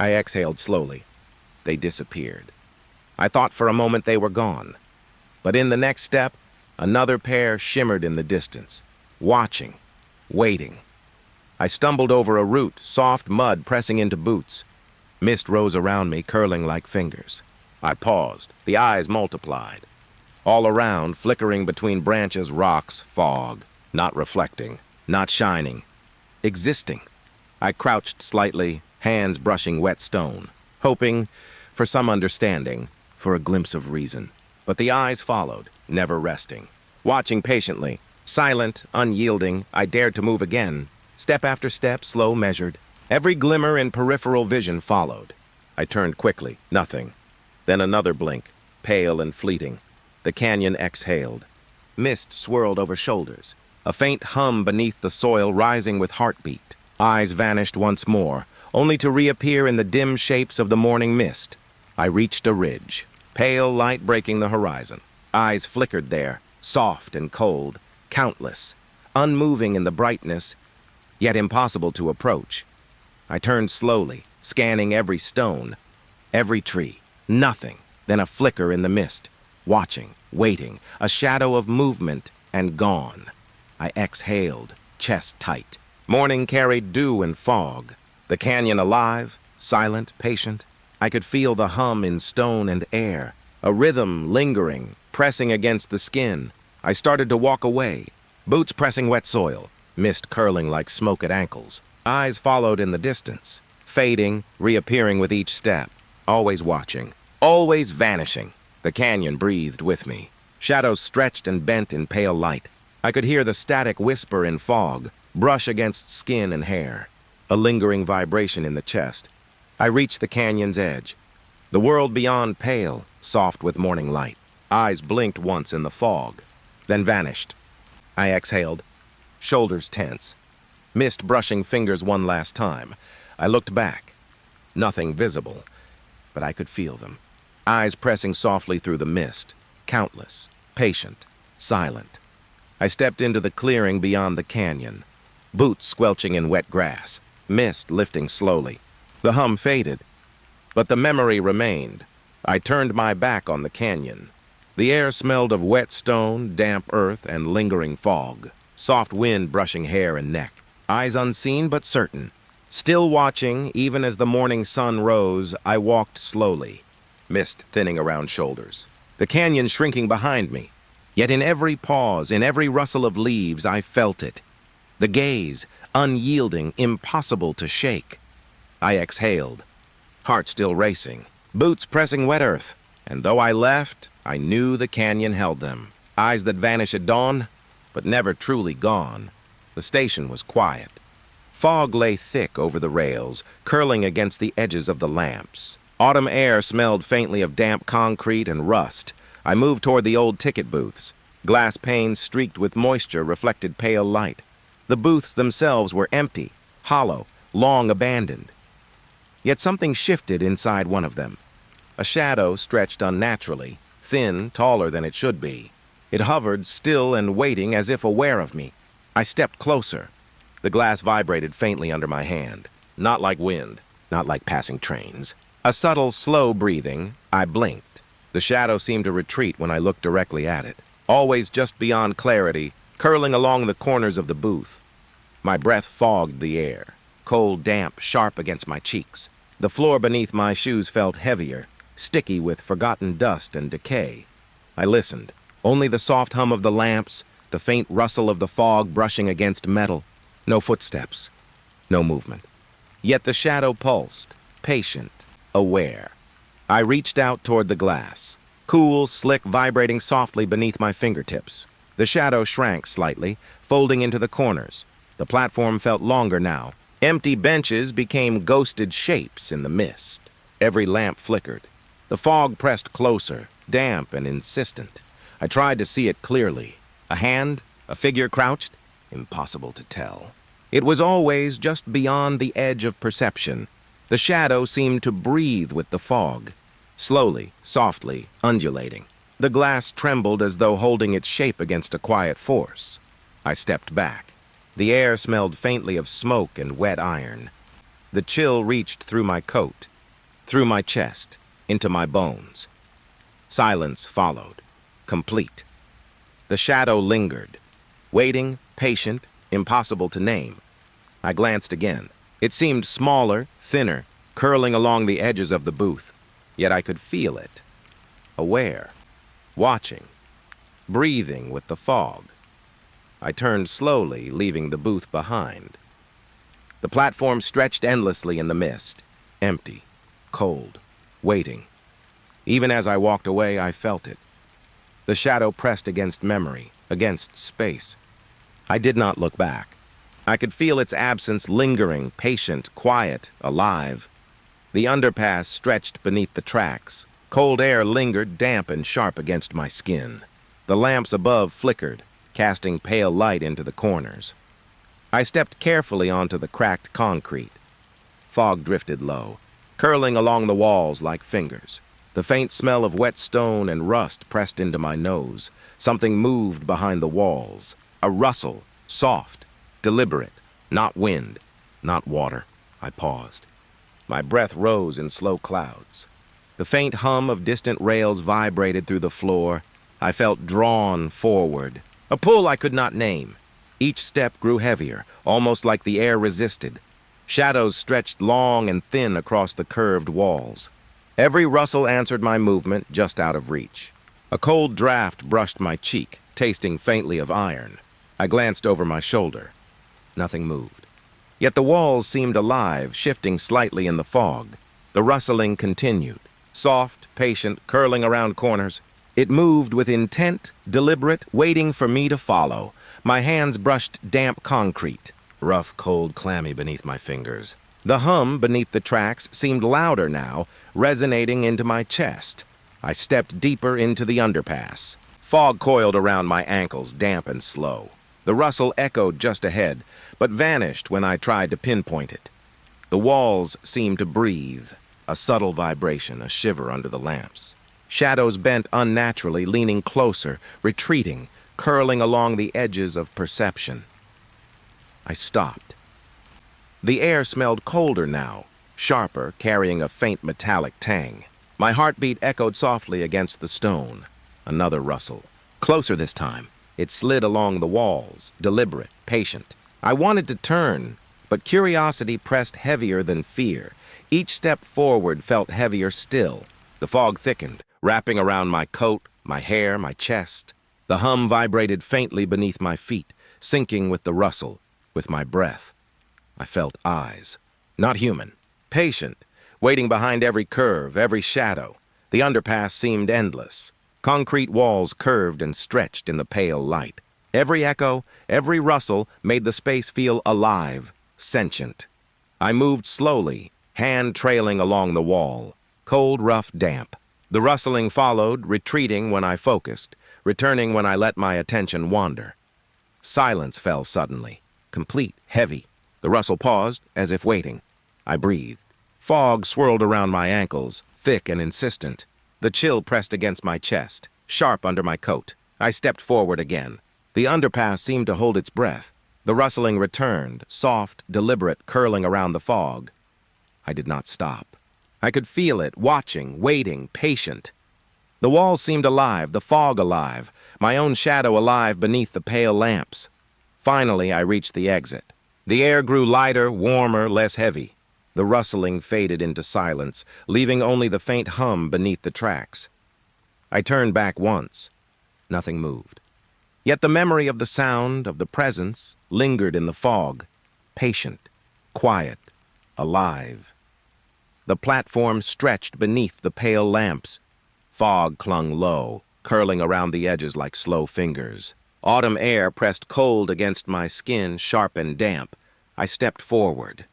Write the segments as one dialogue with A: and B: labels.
A: I exhaled slowly. They disappeared. I thought for a moment they were gone. But in the next step, another pair shimmered in the distance, watching, waiting. I stumbled over a root, soft mud pressing into boots. Mist rose around me, curling like fingers. I paused. The eyes multiplied. All around, flickering between branches, rocks, fog. Not reflecting, not shining. Existing. I crouched slightly, hands brushing wet stone, hoping for some understanding, for a glimpse of reason. But the eyes followed, never resting. Watching patiently, silent, unyielding, I dared to move again. Step after step, slow, measured. Every glimmer in peripheral vision followed. I turned quickly, nothing. Then another blink, pale and fleeting. The canyon exhaled. Mist swirled over shoulders. A faint hum beneath the soil rising with heartbeat. Eyes vanished once more, only to reappear in the dim shapes of the morning mist. I reached a ridge, pale light breaking the horizon. Eyes flickered there, soft and cold, countless, unmoving in the brightness, yet impossible to approach. I turned slowly, scanning every stone, every tree. Nothing, then a flicker in the mist. Watching, waiting, a shadow of movement, and gone. I exhaled, chest tight. Morning carried dew and fog. The canyon alive, silent, patient. I could feel the hum in stone and air, a rhythm lingering, pressing against the skin. I started to walk away, boots pressing wet soil, mist curling like smoke at ankles. Eyes followed in the distance, fading, reappearing with each step. Always watching, always vanishing. The canyon breathed with me. Shadows stretched and bent in pale light. I could hear the static whisper in fog, brush against skin and hair. A lingering vibration in the chest. I reached the canyon's edge. The world beyond pale, soft with morning light. Eyes blinked once in the fog, then vanished. I exhaled, shoulders tense. Mist brushing fingers one last time. I looked back. Nothing visible, but I could feel them. Eyes pressing softly through the mist, countless, patient, silent. I stepped into the clearing beyond the canyon, boots squelching in wet grass, mist lifting slowly. The hum faded, but the memory remained. I turned my back on the canyon. The air smelled of wet stone, damp earth, and lingering fog. Soft wind brushing hair and neck. Eyes unseen but certain. Still watching, even as the morning sun rose, I walked slowly. Mist thinning around shoulders. The canyon shrinking behind me. Yet in every pause, in every rustle of leaves, I felt it. The gaze, unyielding, impossible to shake. I exhaled, heart still racing, boots pressing wet earth. And though I left, I knew the canyon held them. Eyes that vanish at dawn, but never truly gone. The station was quiet. Fog lay thick over the rails, curling against the edges of the lamps. Autumn air smelled faintly of damp concrete and rust. I moved toward the old ticket booths. Glass panes streaked with moisture reflected pale light. The booths themselves were empty, hollow, long abandoned. Yet something shifted inside one of them. A shadow stretched unnaturally, thin, taller than it should be. It hovered, still and waiting, as if aware of me. I stepped closer. The glass vibrated faintly under my hand. Not like wind, not like passing trains. A subtle, slow breathing. I blinked. The shadow seemed to retreat when I looked directly at it. Always just beyond clarity, curling along the corners of the booth. My breath fogged the air. Cold, damp, sharp against my cheeks. The floor beneath my shoes felt heavier, sticky with forgotten dust and decay. I listened. Only the soft hum of the lamps, the faint rustle of the fog brushing against metal. No footsteps. No movement. Yet the shadow pulsed, patient, aware. I reached out toward the glass. Cool, slick, vibrating softly beneath my fingertips. The shadow shrank slightly, folding into the corners. The platform felt longer now. Empty benches became ghosted shapes in the mist. Every lamp flickered. The fog pressed closer, damp and insistent. I tried to see it clearly. A hand? A figure crouched? Impossible to tell. It was always just beyond the edge of perception. The shadow seemed to breathe with the fog. Slowly, softly, undulating. The glass trembled as though holding its shape against a quiet force. I stepped back. The air smelled faintly of smoke and wet iron. The chill reached through my coat. through my chest, into my bones. Silence followed, complete. The shadow lingered, waiting, patient, impossible to name. I glanced again. It seemed smaller, thinner, curling along the edges of the booth, yet I could feel it. Aware, watching, breathing with the fog. I turned slowly, leaving the booth behind. The platform stretched endlessly in the mist, empty, cold, waiting. Even as I walked away, I felt it. The shadow pressed against memory, against space. I did not look back. I could feel its absence lingering, patient, quiet, alive. The underpass stretched beneath the tracks. Cold air lingered, damp and sharp against my skin. The lamps above flickered, casting pale light into the corners. I stepped carefully onto the cracked concrete. Fog drifted low, curling along the walls like fingers. The faint smell of wet stone and rust pressed into my nose. Something moved behind the walls. A rustle, soft, deliberate, not wind, not water. I paused. My breath rose in slow clouds. The faint hum of distant rails vibrated through the floor. I felt drawn forward, a pull I could not name. Each step grew heavier, almost like the air resisted. Shadows stretched long and thin across the curved walls. Every rustle answered my movement, just out of reach. A cold draft brushed my cheek, tasting faintly of iron. I glanced over my shoulder. Nothing moved. Yet the walls seemed alive, shifting slightly in the fog. The rustling continued, soft, patient, curling around corners. It moved with intent, deliberate, waiting for me to follow. My hands brushed damp concrete, rough, cold, clammy beneath my fingers. The hum beneath the tracks seemed louder now, resonating into my chest. I stepped deeper into the underpass. Fog coiled around my ankles, damp and slow. The rustle echoed just ahead, but vanished when I tried to pinpoint it. The walls seemed to breathe, a subtle vibration, a shiver under the lamps. Shadows bent unnaturally, leaning closer, retreating, curling along the edges of perception. I stopped. The air smelled colder now, sharper, carrying a faint metallic tang. My heartbeat echoed softly against the stone. Another rustle. Closer this time. It slid along the walls, deliberate, patient. I wanted to turn, but curiosity pressed heavier than fear. Each step forward felt heavier still. The fog thickened, wrapping around my coat, my hair, my chest. The hum vibrated faintly beneath my feet, syncing with the rustle, with my breath. I felt eyes. Not human. Patient, waiting behind every curve, every shadow. The underpass seemed endless. Concrete walls curved and stretched in the pale light. Every echo, every rustle made the space feel alive, sentient. I moved slowly, hand trailing along the wall. Cold, rough, damp. The rustling followed, retreating when I focused, returning when I let my attention wander. Silence fell suddenly, complete, heavy. The rustle paused, as if waiting. I breathed. Fog swirled around my ankles, thick and insistent. The chill pressed against my chest, sharp under my coat. I stepped forward again. The underpass seemed to hold its breath. The rustling returned, soft, deliberate, curling around the fog. I did not stop. I could feel it, watching, waiting, patient. The walls seemed alive, the fog alive, my own shadow alive beneath the pale lamps. Finally, I reached the exit. The air grew lighter, warmer, less heavy. The rustling faded into silence, leaving only the faint hum beneath the tracks. I turned back once. Nothing moved. Yet the memory of the sound, of the presence, lingered in the fog, patient, quiet, alive. The platform stretched beneath the pale lamps. Fog clung low, curling around the edges like slow fingers. Autumn air pressed cold against my skin, sharp and damp. I stepped forward.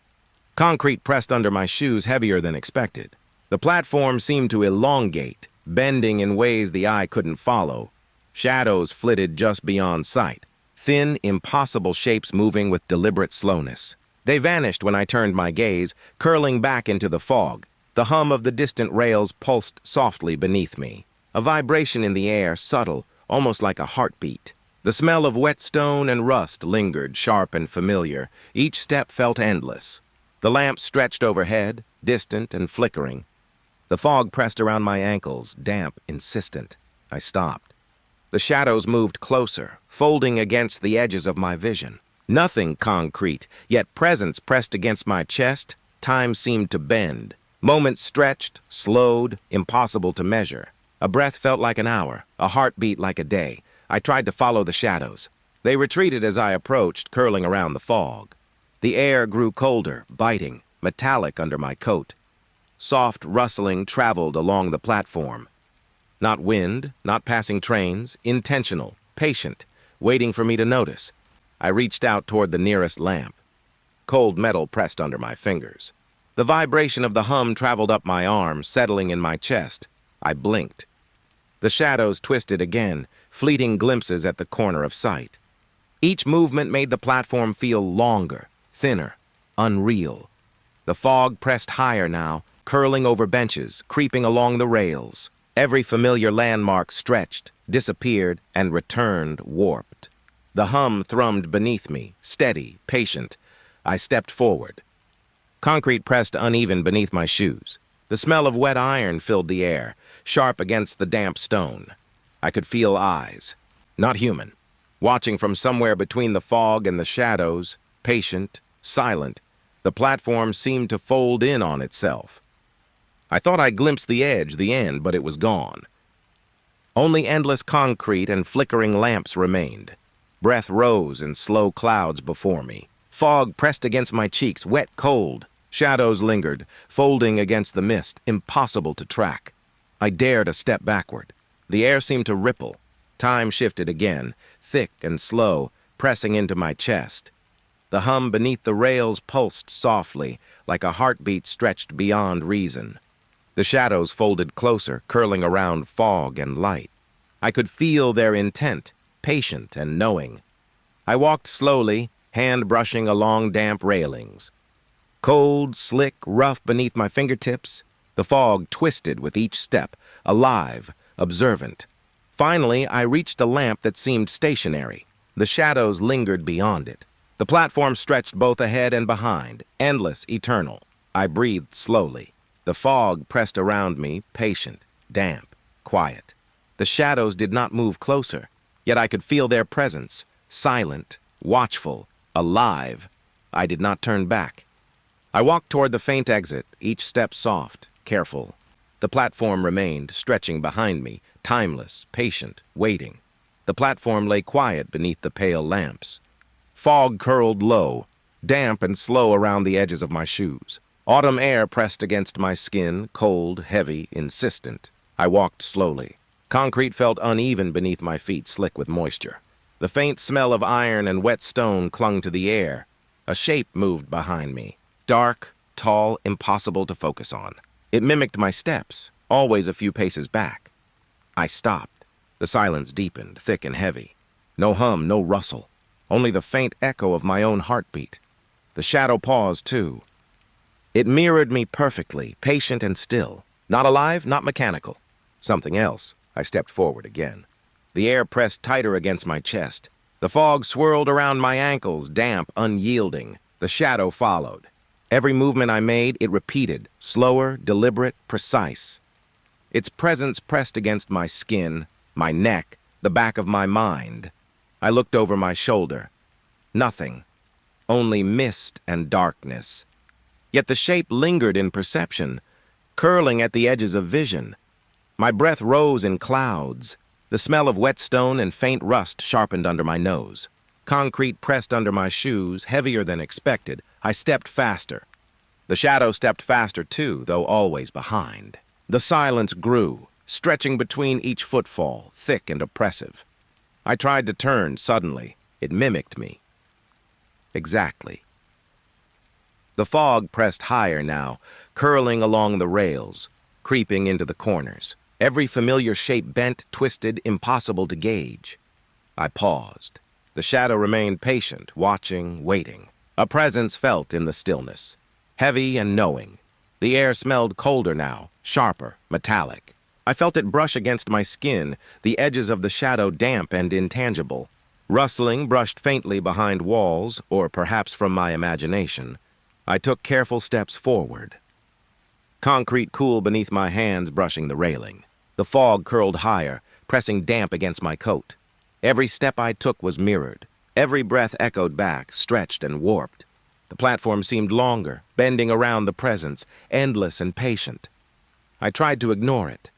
A: Concrete pressed under my shoes heavier than expected. The platform seemed to elongate, bending in ways the eye couldn't follow. Shadows flitted just beyond sight, thin, impossible shapes moving with deliberate slowness. They vanished when I turned my gaze, curling back into the fog. The hum of the distant rails pulsed softly beneath me. A vibration in the air, subtle, almost like a heartbeat. The smell of wet stone and rust lingered, sharp and familiar. Each step felt endless. The lamps stretched overhead, distant and flickering. The fog pressed around my ankles, damp, insistent. I stopped. The shadows moved closer, folding against the edges of my vision. Nothing concrete, yet presence pressed against my chest. Time seemed to bend. Moments stretched, slowed, impossible to measure. A breath felt like an hour, a heartbeat like a day. I tried to follow the shadows. They retreated as I approached, curling around the fog. The air grew colder, biting, metallic under my coat. Soft rustling traveled along the platform. Not wind, not passing trains, intentional, patient, waiting for me to notice. I reached out toward the nearest lamp. Cold metal pressed under my fingers. The vibration of the hum traveled up my arm, settling in my chest. I blinked. The shadows twisted again, fleeting glimpses at the corner of sight. Each movement made the platform feel longer, thinner, unreal. The fog pressed higher now, curling over benches, creeping along the rails. Every familiar landmark stretched, disappeared, and returned warped. The hum thrummed beneath me, steady, patient. I stepped forward. Concrete pressed uneven beneath my shoes. The smell of wet iron filled the air, sharp against the damp stone. I could feel eyes, not human, watching from somewhere between the fog and the shadows, patient, silent. The platform seemed to fold in on itself. I thought I glimpsed the edge, the end, but it was gone. Only endless concrete and flickering lamps remained. Breath rose in slow clouds before me. Fog pressed against my cheeks, wet, cold. Shadows lingered, folding against the mist, impossible to track. I dared a step backward. The air seemed to ripple. Time shifted again, thick and slow, pressing into my chest. The hum beneath the rails pulsed softly, like a heartbeat stretched beyond reason. The shadows folded closer, curling around fog and light. I could feel their intent, patient and knowing. I walked slowly, hand brushing along damp railings. Cold, slick, rough beneath my fingertips, the fog twisted with each step, alive, observant. Finally, I reached a lamp that seemed stationary. The shadows lingered beyond it. The platform stretched both ahead and behind, endless, eternal. I breathed slowly. The fog pressed around me, patient, damp, quiet. The shadows did not move closer, yet I could feel their presence, silent, watchful, alive. I did not turn back. I walked toward the faint exit, each step soft, careful. The platform remained, stretching behind me, timeless, patient, waiting. The platform lay quiet beneath the pale lamps. Fog curled low, damp and slow around the edges of my shoes. Autumn air pressed against my skin, cold, heavy, insistent. I walked slowly. Concrete felt uneven beneath my feet, slick with moisture. The faint smell of iron and wet stone clung to the air. A shape moved behind me. Dark, tall, impossible to focus on. It mimicked my steps, always a few paces back. I stopped. The silence deepened, thick and heavy. No hum, no rustle. Only the faint echo of my own heartbeat. The shadow paused, too. It mirrored me perfectly, patient and still. Not alive, not mechanical. Something else. I stepped forward again. The air pressed tighter against my chest. The fog swirled around my ankles, damp, unyielding. The shadow followed. Every movement I made, it repeated, slower, deliberate, precise. Its presence pressed against my skin, my neck, the back of my mind. I looked over my shoulder. Nothing. Only mist and darkness. Yet the shape lingered in perception, curling at the edges of vision. My breath rose in clouds. The smell of wet stone and faint rust sharpened under my nose. Concrete pressed under my shoes, heavier than expected. I stepped faster. The shadow stepped faster too, though always behind. The silence grew, stretching between each footfall, thick and oppressive. I tried to turn suddenly. It mimicked me. Exactly. The fog pressed higher now, curling along the rails, creeping into the corners. Every familiar shape bent, twisted, impossible to gauge. I paused. The shadow remained patient, watching, waiting. A presence felt in the stillness, heavy and knowing. The air smelled colder now, sharper, metallic. I felt it brush against my skin, the edges of the shadow damp and intangible. Rustling brushed faintly behind walls, or perhaps from my imagination. I took careful steps forward. Concrete cool beneath my hands brushing the railing. The fog curled higher, pressing damp against my coat. Every step I took was mirrored. Every breath echoed back, stretched and warped. The platform seemed longer, bending around the presence, endless and patient. I tried to ignore it,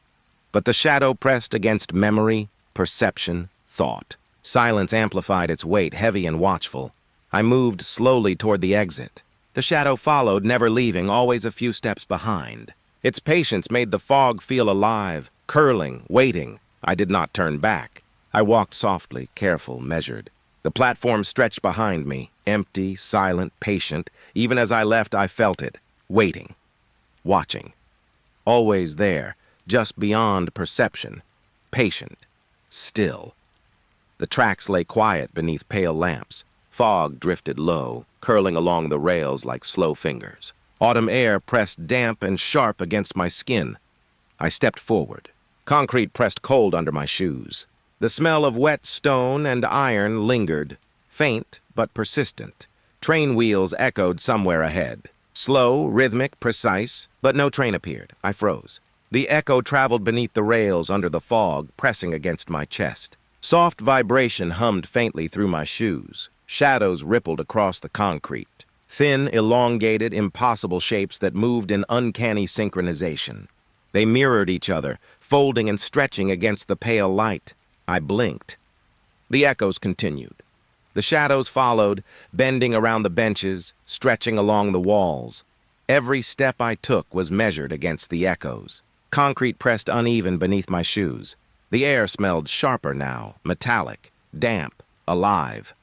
A: but the shadow pressed against memory, perception, thought. Silence amplified its weight, heavy and watchful. I moved slowly toward the exit. The shadow followed, never leaving, always a few steps behind. Its patience made the fog feel alive, curling, waiting. I did not turn back. I walked softly, careful, measured. The platform stretched behind me, empty, silent, patient. Even as I left, I felt it, waiting, watching. Always there, just beyond perception, patient, still. The tracks lay quiet beneath pale lamps. Fog drifted low, curling along the rails like slow fingers. Autumn air pressed damp and sharp against my skin. I stepped forward. Concrete pressed cold under my shoes. The smell of wet stone and iron lingered, faint but persistent. Train wheels echoed somewhere ahead. Slow, rhythmic, precise, but no train appeared. I froze. The echo traveled beneath the rails under the fog, pressing against my chest. Soft vibration hummed faintly through my shoes. Shadows rippled across the concrete. Thin, elongated, impossible shapes that moved in uncanny synchronization. They mirrored each other, folding and stretching against the pale light. I blinked. The echoes continued. The shadows followed, bending around the benches, stretching along the walls. Every step I took was measured against the echoes. Concrete pressed uneven beneath my shoes. The air smelled sharper now, metallic, damp, alive.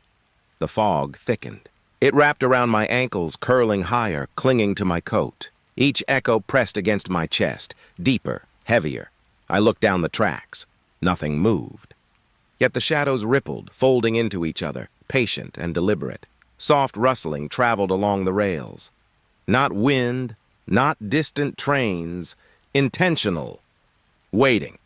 A: The fog thickened. It wrapped around my ankles, curling higher, clinging to my coat. Each echo pressed against my chest, deeper, heavier. I looked down the tracks. Nothing moved. Yet the shadows rippled, folding into each other, patient and deliberate. Soft rustling traveled along the rails. Not wind, not distant trains, intentional. Waiting.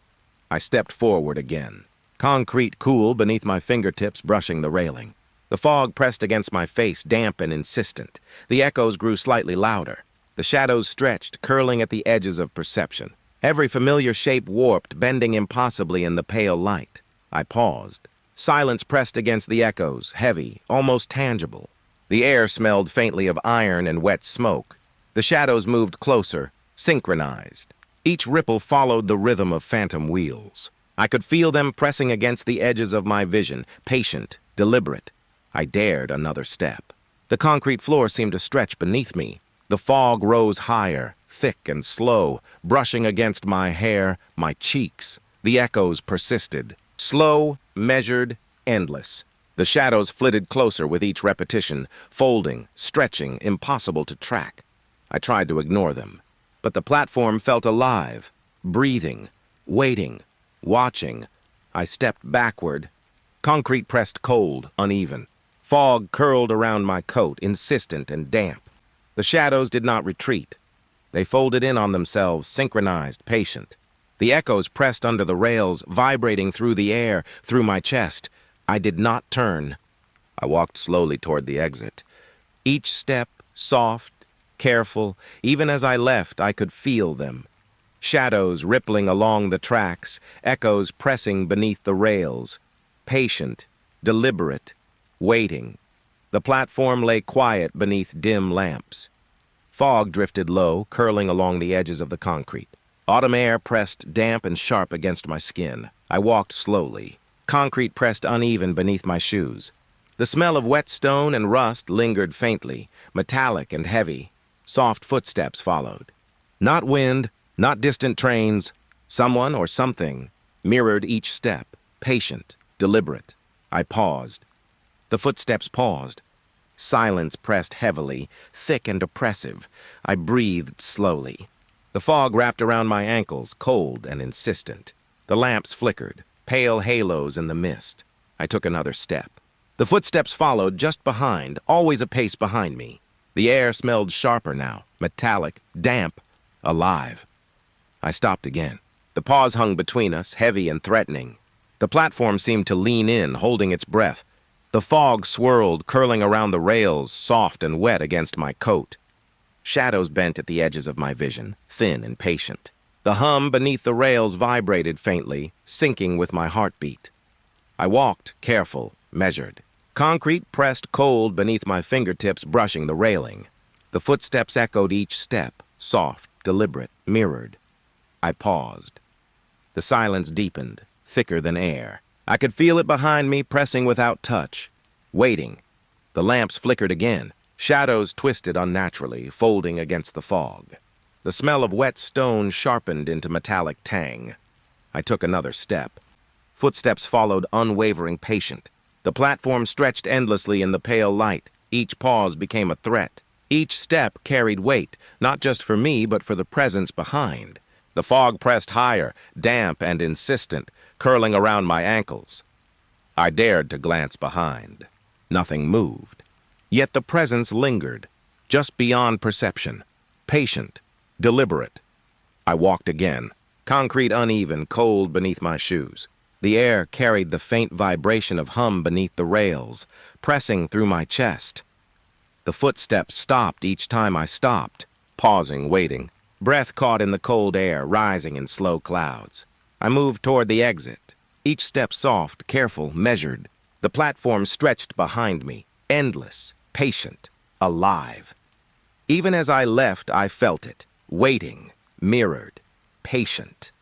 A: I stepped forward again. Concrete cool beneath my fingertips, brushing the railing. The fog pressed against my face, damp and insistent. The echoes grew slightly louder. The shadows stretched, curling at the edges of perception. Every familiar shape warped, bending impossibly in the pale light. I paused. Silence pressed against the echoes, heavy, almost tangible. The air smelled faintly of iron and wet smoke. The shadows moved closer, synchronized. Each ripple followed the rhythm of phantom wheels. I could feel them pressing against the edges of my vision, patient, deliberate. I dared another step. The concrete floor seemed to stretch beneath me. The fog rose higher, thick and slow, brushing against my hair, my cheeks. The echoes persisted. Slow, measured, endless. The shadows flitted closer with each repetition, folding, stretching, impossible to track. I tried to ignore them, but the platform felt alive, breathing, waiting, watching. I stepped backward. Concrete pressed cold, uneven. Fog curled around my coat, insistent and damp. The shadows did not retreat. They folded in on themselves, synchronized, patient. The echoes pressed under the rails, vibrating through the air, through my chest. I did not turn. I walked slowly toward the exit. Each step, soft, careful. Even as I left, I could feel them. Shadows rippling along the tracks, echoes pressing beneath the rails. Patient, deliberate, waiting. The platform lay quiet beneath dim lamps. Fog drifted low, curling along the edges of the concrete. Autumn air pressed damp and sharp against my skin. I walked slowly. Concrete pressed uneven beneath my shoes. The smell of wet stone and rust lingered faintly, metallic and heavy. Soft footsteps followed. Not wind, not distant trains. Someone or something mirrored each step, patient, deliberate. I paused. The footsteps paused. Silence pressed heavily, thick and oppressive. I breathed slowly. The fog wrapped around my ankles, cold and insistent. The lamps flickered, pale halos in the mist. I took another step. The footsteps followed just behind, always a pace behind me. The air smelled sharper now, metallic, damp, alive. I stopped again. The pause hung between us, heavy and threatening. The platform seemed to lean in, holding its breath. The fog swirled, curling around the rails, soft and wet against my coat. Shadows bent at the edges of my vision, thin and patient. The hum beneath the rails vibrated faintly, syncing with my heartbeat. I walked, careful, measured. Concrete pressed cold beneath my fingertips, brushing the railing. The footsteps echoed each step, soft, deliberate, mirrored. I paused. The silence deepened, thicker than air. I could feel it behind me, pressing without touch. Waiting. The lamps flickered again. Shadows twisted unnaturally, folding against the fog. The smell of wet stone sharpened into metallic tang. I took another step. Footsteps followed, unwavering, patient. The platform stretched endlessly in the pale light. Each pause became a threat. Each step carried weight, not just for me, but for the presence behind. The fog pressed higher, damp and insistent, curling around my ankles. I dared to glance behind. Nothing moved. Yet the presence lingered, just beyond perception, patient, deliberate. I walked again, concrete uneven, cold beneath my shoes. The air carried the faint vibration of hum beneath the rails, pressing through my chest. The footsteps stopped each time I stopped, pausing, waiting. Breath caught in the cold air, rising in slow clouds. I moved toward the exit, each step soft, careful, measured. The platform stretched behind me, endless, patient, alive. Even as I left, I felt it, waiting, mirrored, patient.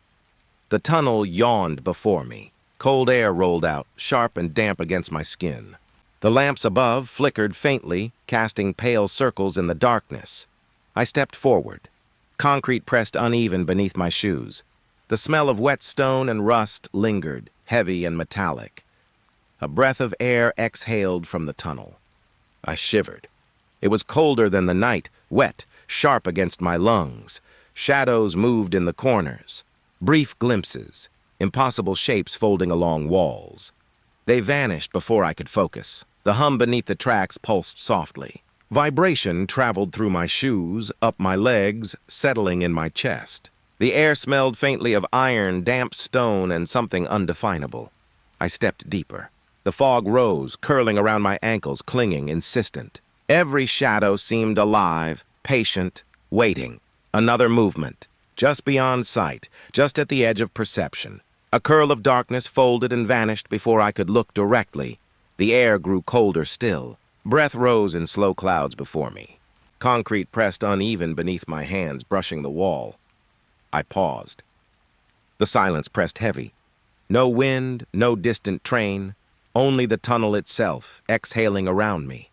A: The tunnel yawned before me. Cold air rolled out, sharp and damp against my skin. The lamps above flickered faintly, casting pale circles in the darkness. I stepped forward. Concrete pressed uneven beneath my shoes. The smell of wet stone and rust lingered, heavy and metallic. A breath of air exhaled from the tunnel. I shivered. It was colder than the night, wet, sharp against my lungs. Shadows moved in the corners. Brief glimpses, impossible shapes folding along walls. They vanished before I could focus. The hum beneath the tracks pulsed softly. Vibration traveled through my shoes, up my legs, settling in my chest. The air smelled faintly of iron, damp stone, and something undefinable. I stepped deeper. The fog rose, curling around my ankles, clinging, insistent. Every shadow seemed alive, patient, waiting. Another movement. Just beyond sight, just at the edge of perception. A curl of darkness folded and vanished before I could look directly. The air grew colder still. Breath rose in slow clouds before me. Concrete pressed uneven beneath my hands, brushing the wall. I paused. The silence pressed heavy. No wind, no distant train, only the tunnel itself, exhaling around me.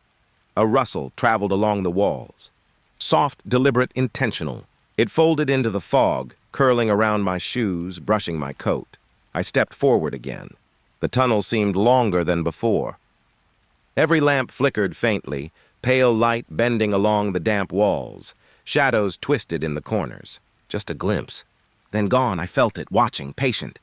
A: A rustle traveled along the walls. Soft, deliberate, intentional. It folded into the fog, curling around my shoes, brushing my coat. I stepped forward again. The tunnel seemed longer than before. Every lamp flickered faintly, pale light bending along the damp walls. Shadows twisted in the corners. Just a glimpse. Then gone, I felt it, watching, patient.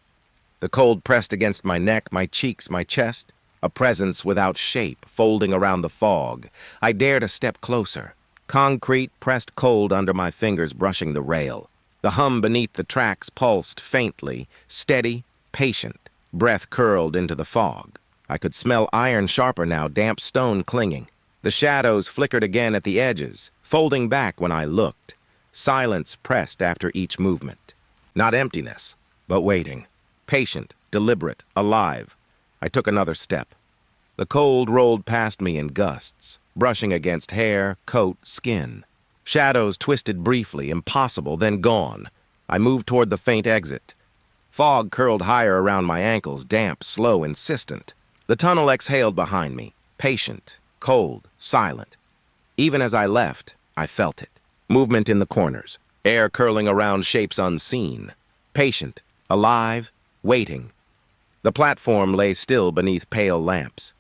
A: The cold pressed against my neck, my cheeks, my chest. A presence without shape, folding around the fog. I dared a step closer. Concrete pressed cold under my fingers, brushing the rail. The hum beneath the tracks pulsed faintly, steady, patient. Breath curled into the fog. I could smell iron sharper now, damp stone clinging. The shadows flickered again at the edges, folding back when I looked. Silence pressed after each movement. Not emptiness, but waiting. Patient, deliberate, alive. I took another step. The cold rolled past me in gusts, brushing against hair, coat, skin. Shadows twisted briefly, impossible, then gone. I moved toward the faint exit. Fog curled higher around my ankles, damp, slow, insistent. The tunnel exhaled behind me, patient, cold, silent. Even as I left, I felt it. Movement in the corners, air curling around shapes unseen. Patient, alive, waiting. The platform lay still beneath pale lamps.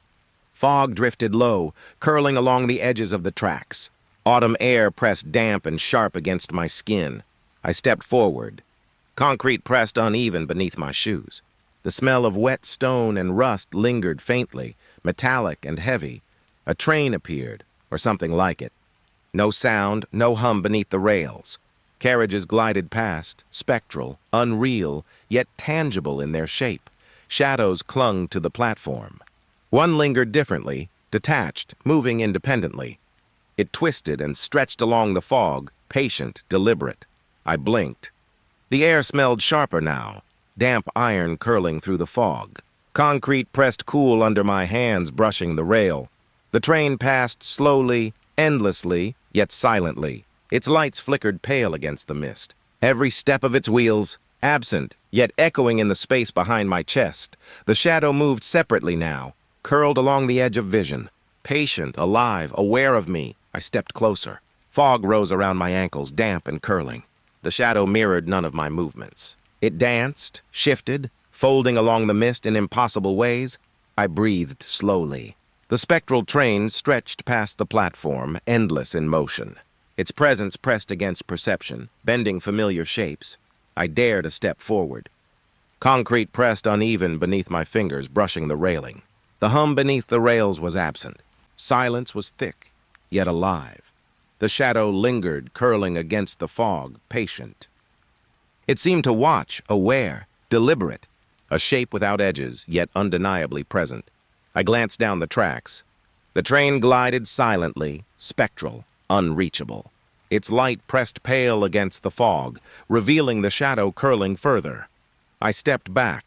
A: Fog drifted low, curling along the edges of the tracks. Autumn air pressed damp and sharp against my skin. I stepped forward. Concrete pressed uneven beneath my shoes. The smell of wet stone and rust lingered faintly, metallic and heavy. A train appeared, or something like it. No sound, no hum beneath the rails. Carriages glided past, spectral, unreal, yet tangible in their shape. Shadows clung to the platform. One lingered differently, detached, moving independently. It twisted and stretched along the fog, patient, deliberate. I blinked. The air smelled sharper now, damp iron curling through the fog. Concrete pressed cool under my hands, brushing the rail. The train passed slowly, endlessly, yet silently. Its lights flickered pale against the mist. Every step of its wheels, absent, yet echoing in the space behind my chest. The shadow moved separately now, curled along the edge of vision. Patient, alive, aware of me, I stepped closer. Fog rose around my ankles, damp and curling. The shadow mirrored none of my movements. It danced, shifted, folding along the mist in impossible ways. I breathed slowly. The spectral train stretched past the platform, endless in motion. Its presence pressed against perception, bending familiar shapes. I dared a step forward. Concrete pressed uneven beneath my fingers, brushing the railing. The hum beneath the rails was absent. Silence was thick, yet alive. The shadow lingered, curling against the fog, patient. It seemed to watch, aware, deliberate, a shape without edges, yet undeniably present. I glanced down the tracks. The train glided silently, spectral, unreachable. Its light pressed pale against the fog, revealing the shadow curling further. I stepped back.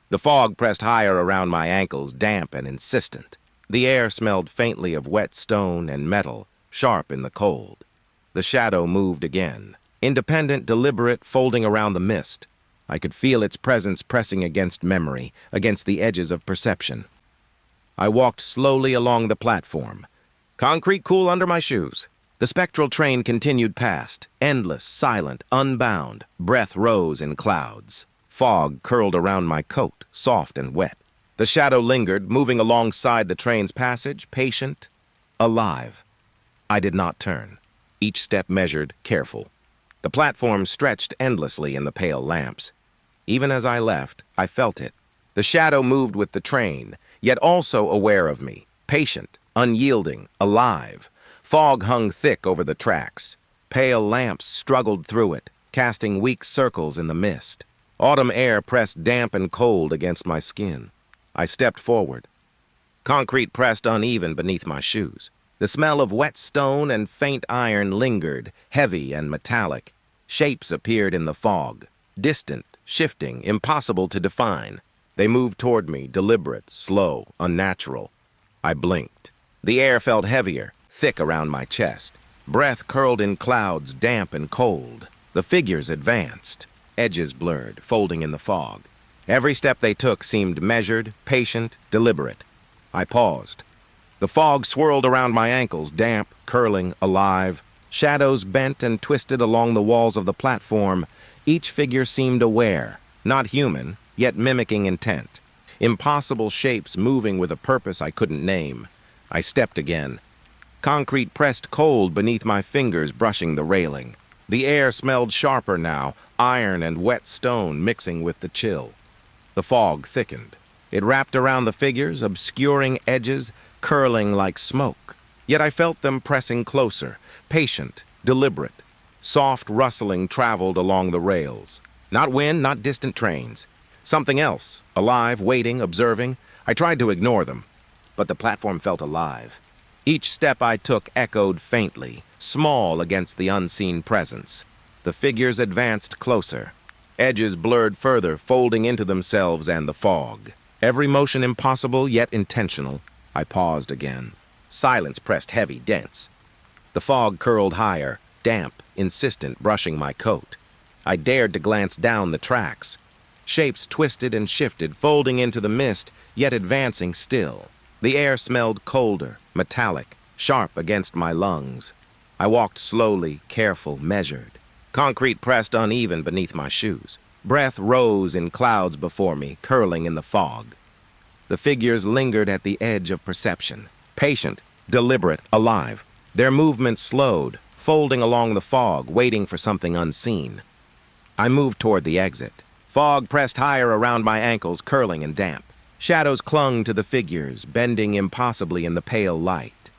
A: The fog pressed higher around my ankles, damp and insistent. The air smelled faintly of wet stone and metal, sharp in the cold. The shadow moved again, independent, deliberate, folding around the mist. I could feel its presence pressing against memory, against the edges of perception. I walked slowly along the platform, concrete cool under my shoes. The spectral train continued past, endless, silent, unbound. Breath rose in clouds. Fog curled around my coat, soft and wet. The shadow lingered, moving alongside the train's passage, patient, alive. I did not turn. Each step measured, careful. The platform stretched endlessly in the pale lamps. Even as I left, I felt it. The shadow moved with the train, yet also aware of me, patient, unyielding, alive. Fog hung thick over the tracks. Pale lamps struggled through it, casting weak circles in the mist. Autumn air pressed damp and cold against my skin. I stepped forward. Concrete pressed uneven beneath my shoes. The smell of wet stone and faint iron lingered, heavy and metallic. Shapes appeared in the fog, distant, shifting, impossible to define. They moved toward me, deliberate, slow, unnatural. I blinked. The air felt heavier, thick around my chest. Breath curled in clouds, damp and cold. The figures advanced, edges blurred, folding in the fog. Every step they took seemed measured, patient, deliberate. I paused. The fog swirled around my ankles, damp, curling, alive. Shadows bent and twisted along the walls of the platform. Each figure seemed aware, not human, yet mimicking intent. Impossible shapes moving with a purpose I couldn't name. I stepped again. Concrete pressed cold beneath my fingers, brushing the railing. The air smelled sharper now, iron and wet stone mixing with the chill. The fog thickened. It wrapped around the figures, obscuring edges, curling like smoke. Yet I felt them pressing closer, patient, deliberate. Soft rustling traveled along the rails. Not wind, not distant trains. Something else, alive, waiting, observing. I tried to ignore them, but the platform felt alive. Each step I took echoed faintly, small against the unseen presence. The figures advanced closer. Edges blurred further, folding into themselves and the fog. Every motion impossible, yet intentional. I paused again. Silence pressed heavy, dense. The fog curled higher, damp, insistent, brushing my coat. I dared to glance down the tracks. Shapes twisted and shifted, folding into the mist, yet advancing still. The air smelled colder, metallic, sharp against my lungs. I walked slowly, careful, measured. Concrete pressed uneven beneath my shoes. Breath rose in clouds before me, curling in the fog. The figures lingered at the edge of perception, patient, deliberate, alive. Their movements slowed, folding along the fog, waiting for something unseen. I moved toward the exit. Fog pressed higher around my ankles, curling and damp. Shadows clung to the figures, bending impossibly in the pale light.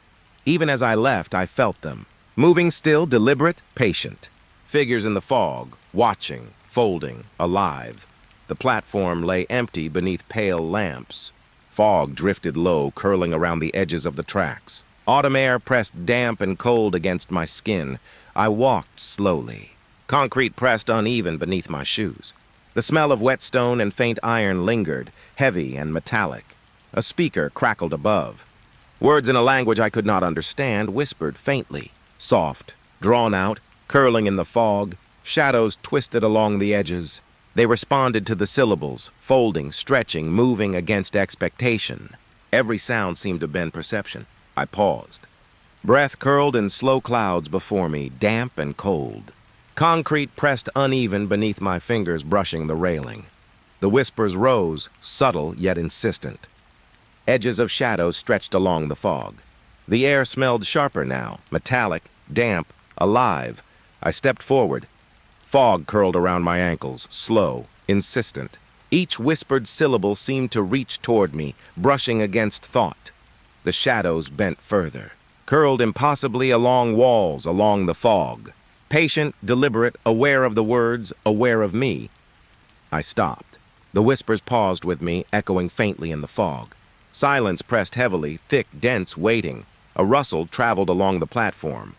A: Even as I left, I felt them, moving still, deliberate, patient. Figures in the fog, watching, folding, alive. The platform lay empty beneath pale lamps. Fog drifted low, curling around the edges of the tracks. Autumn air pressed damp and cold against my skin. I walked slowly. Concrete pressed uneven beneath my shoes. The smell of wet stone and faint iron lingered, heavy and metallic. A speaker crackled above. Words in a language I could not understand whispered faintly, soft, drawn out, curling in the fog. Shadows twisted along the edges. They responded to the syllables, folding, stretching, moving against expectation. Every sound seemed to bend perception. I paused. Breath curled in slow clouds before me, damp and cold. Concrete pressed uneven beneath my fingers, brushing the railing. The whispers rose, subtle yet insistent. Edges of shadows stretched along the fog. The air smelled sharper now, metallic, damp, alive. I stepped forward. Fog curled around my ankles, slow, insistent. Each whispered syllable seemed to reach toward me, brushing against thought. The shadows bent further, curled impossibly along walls, along the fog. Patient, deliberate, aware of the words, aware of me. I stopped. The whispers paused with me, echoing faintly in the fog. Silence pressed heavily, thick, dense, waiting. A rustle traveled along the platform.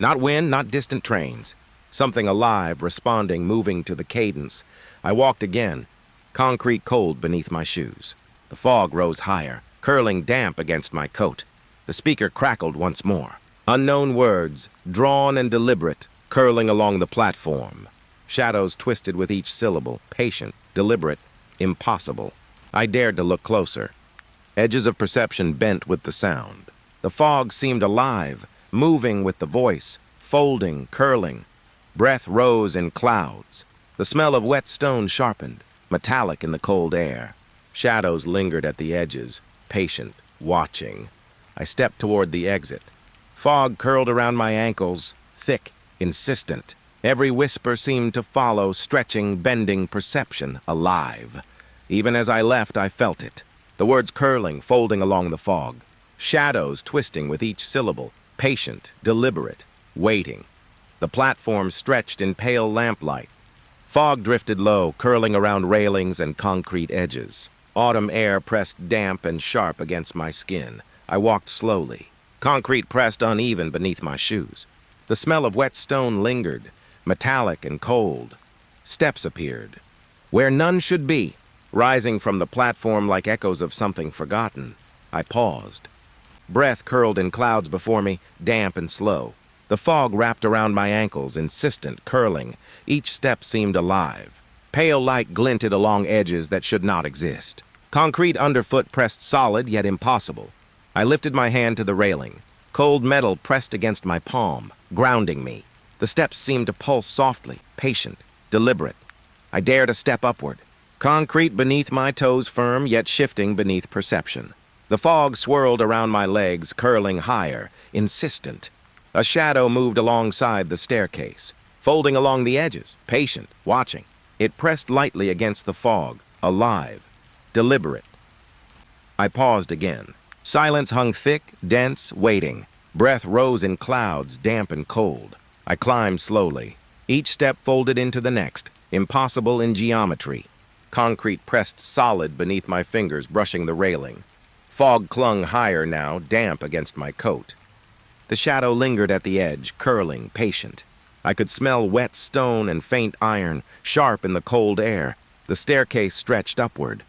A: Not wind, not distant trains. Something alive, responding, moving to the cadence. I walked again, concrete cold beneath my shoes. The fog rose higher, curling damp against my coat. The speaker crackled once more. Unknown words, drawn and deliberate, curling along the platform. Shadows twisted with each syllable, patient, deliberate, impossible. I dared to look closer. Edges of perception bent with the sound. The fog seemed alive, moving with the voice, folding, curling. Breath rose in clouds. The smell of wet stone sharpened, metallic in the cold air. Shadows lingered at the edges, patient, watching. I stepped toward the exit. Fog curled around my ankles, thick, insistent. Every whisper seemed to follow, stretching, bending perception, alive. Even as I left, I felt it. The words curling, folding along the fog. Shadows twisting with each syllable, patient, deliberate, waiting. The platform stretched in pale lamplight. Fog drifted low, curling around railings and concrete edges. Autumn air pressed damp and sharp against my skin. I walked slowly. Concrete pressed uneven beneath my shoes. The smell of wet stone lingered, metallic and cold. Steps appeared, where none should be, rising from the platform like echoes of something forgotten. I paused. Breath curled in clouds before me, damp and slow. The fog wrapped around my ankles, insistent, curling. Each step seemed alive. Pale light glinted along edges that should not exist. Concrete underfoot pressed solid yet impossible. I lifted my hand to the railing. Cold metal pressed against my palm, grounding me. The steps seemed to pulse softly, patient, deliberate. I dared a step upward. Concrete beneath my toes firm yet shifting beneath perception. The fog swirled around my legs, curling higher, insistent. A shadow moved alongside the staircase, folding along the edges, patient, watching. It pressed lightly against the fog, alive, deliberate. I paused again. Silence hung thick, dense, waiting. Breath rose in clouds, damp and cold. I climbed slowly. Each step folded into the next, impossible in geometry. Concrete pressed solid beneath my fingers, brushing the railing. Fog clung higher now, damp against my coat. The shadow lingered at the edge, curling, patient. I could smell wet stone and faint iron, sharp in the cold air. The staircase stretched upward.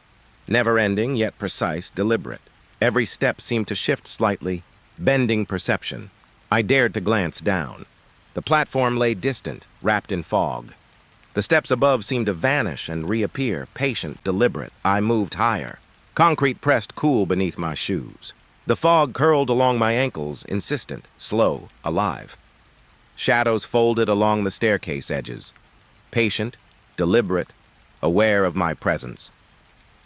A: Never-ending, yet precise, deliberate. Every step seemed to shift slightly, bending perception. I dared to glance down. The platform lay distant, wrapped in fog. The steps above seemed to vanish and reappear, patient, deliberate. I moved higher. Concrete pressed cool beneath my shoes. The fog curled along my ankles, insistent, slow, alive. Shadows folded along the staircase edges. Patient, deliberate, aware of my presence.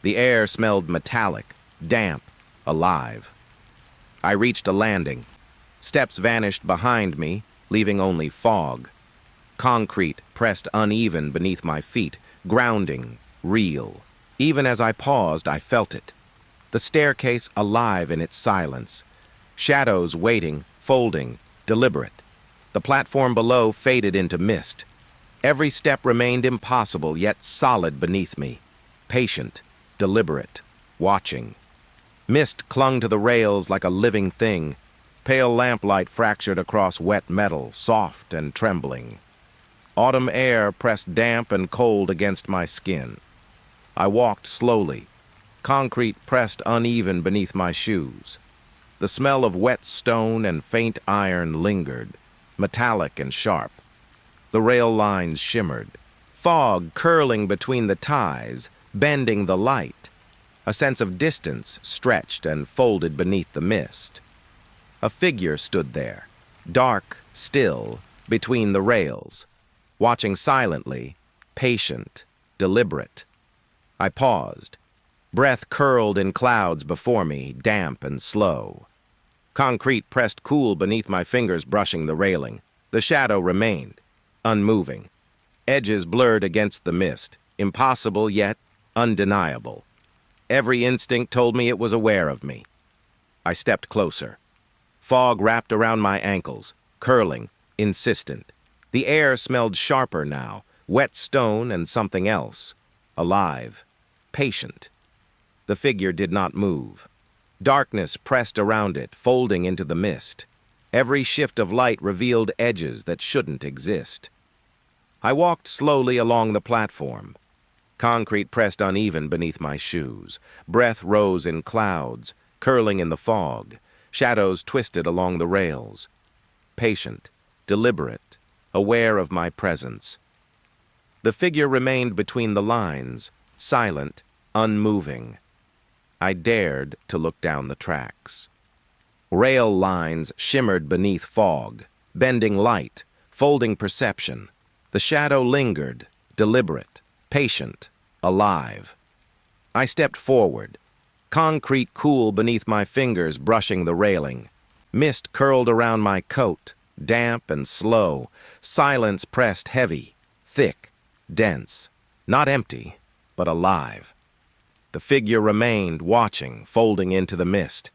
A: The air smelled metallic, damp, alive. I reached a landing. Steps vanished behind me, leaving only fog. Concrete pressed uneven beneath my feet, grounding, real. Even as I paused, I felt it. The staircase alive in its silence. Shadows waiting, folding, deliberate. The platform below faded into mist. Every step remained impossible, yet solid beneath me. Patient, deliberate, watching. Mist clung to the rails like a living thing. Pale lamplight fractured across wet metal, soft and trembling. Autumn air pressed damp and cold against my skin. I walked slowly. Concrete pressed uneven beneath my shoes. The smell of wet stone and faint iron lingered, metallic and sharp. The rail lines shimmered, fog curling between the ties, bending the light. A sense of distance stretched and folded beneath the mist. A figure stood there, dark, still, between the rails, watching silently, patient, deliberate. I paused. Breath curled in clouds before me, damp and slow. Concrete pressed cool beneath my fingers, brushing the railing. The shadow remained, unmoving. Edges blurred against the mist, impossible yet undeniable. Every instinct told me it was aware of me. I stepped closer. Fog wrapped around my ankles, curling, insistent. The air smelled sharper now, wet stone and something else. Alive, patient. The figure did not move. Darkness pressed around it, folding into the mist. Every shift of light revealed edges that shouldn't exist. I walked slowly along the platform. Concrete pressed uneven beneath my shoes. Breath rose in clouds, curling in the fog. Shadows twisted along the rails. Patient, deliberate, aware of my presence. The figure remained between the lines, silent, unmoving. I dared to look down the tracks. Rail lines shimmered beneath fog, bending light, folding perception. The shadow lingered, deliberate, patient, alive. I stepped forward. Concrete cool beneath my fingers, brushing the railing. Mist curled around my coat, damp and slow. Silence pressed heavy, thick, dense. Not empty, but alive. The figure remained, watching, folding into the mist.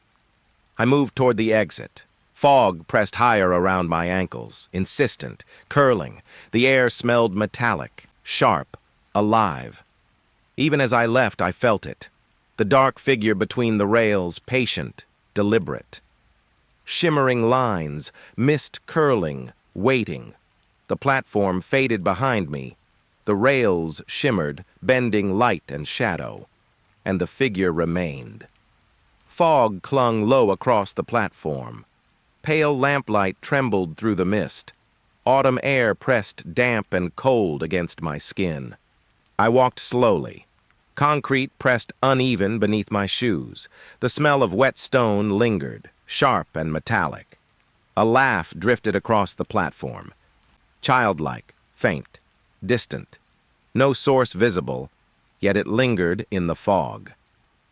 A: I moved toward the exit. Fog pressed higher around my ankles, insistent, curling. The air smelled metallic, sharp, alive. Even as I left, I felt it. The dark figure between the rails, patient, deliberate. Shimmering lines, mist curling, waiting. The platform faded behind me. The rails shimmered, bending light and shadow. And the figure remained. Fog clung low across the platform. Pale lamplight trembled through the mist. Autumn air pressed damp and cold against my skin. I walked slowly. Concrete pressed uneven beneath my shoes. The smell of wet stone lingered, sharp and metallic. A laugh drifted across the platform. Childlike, faint, distant. No source visible, yet it lingered in the fog.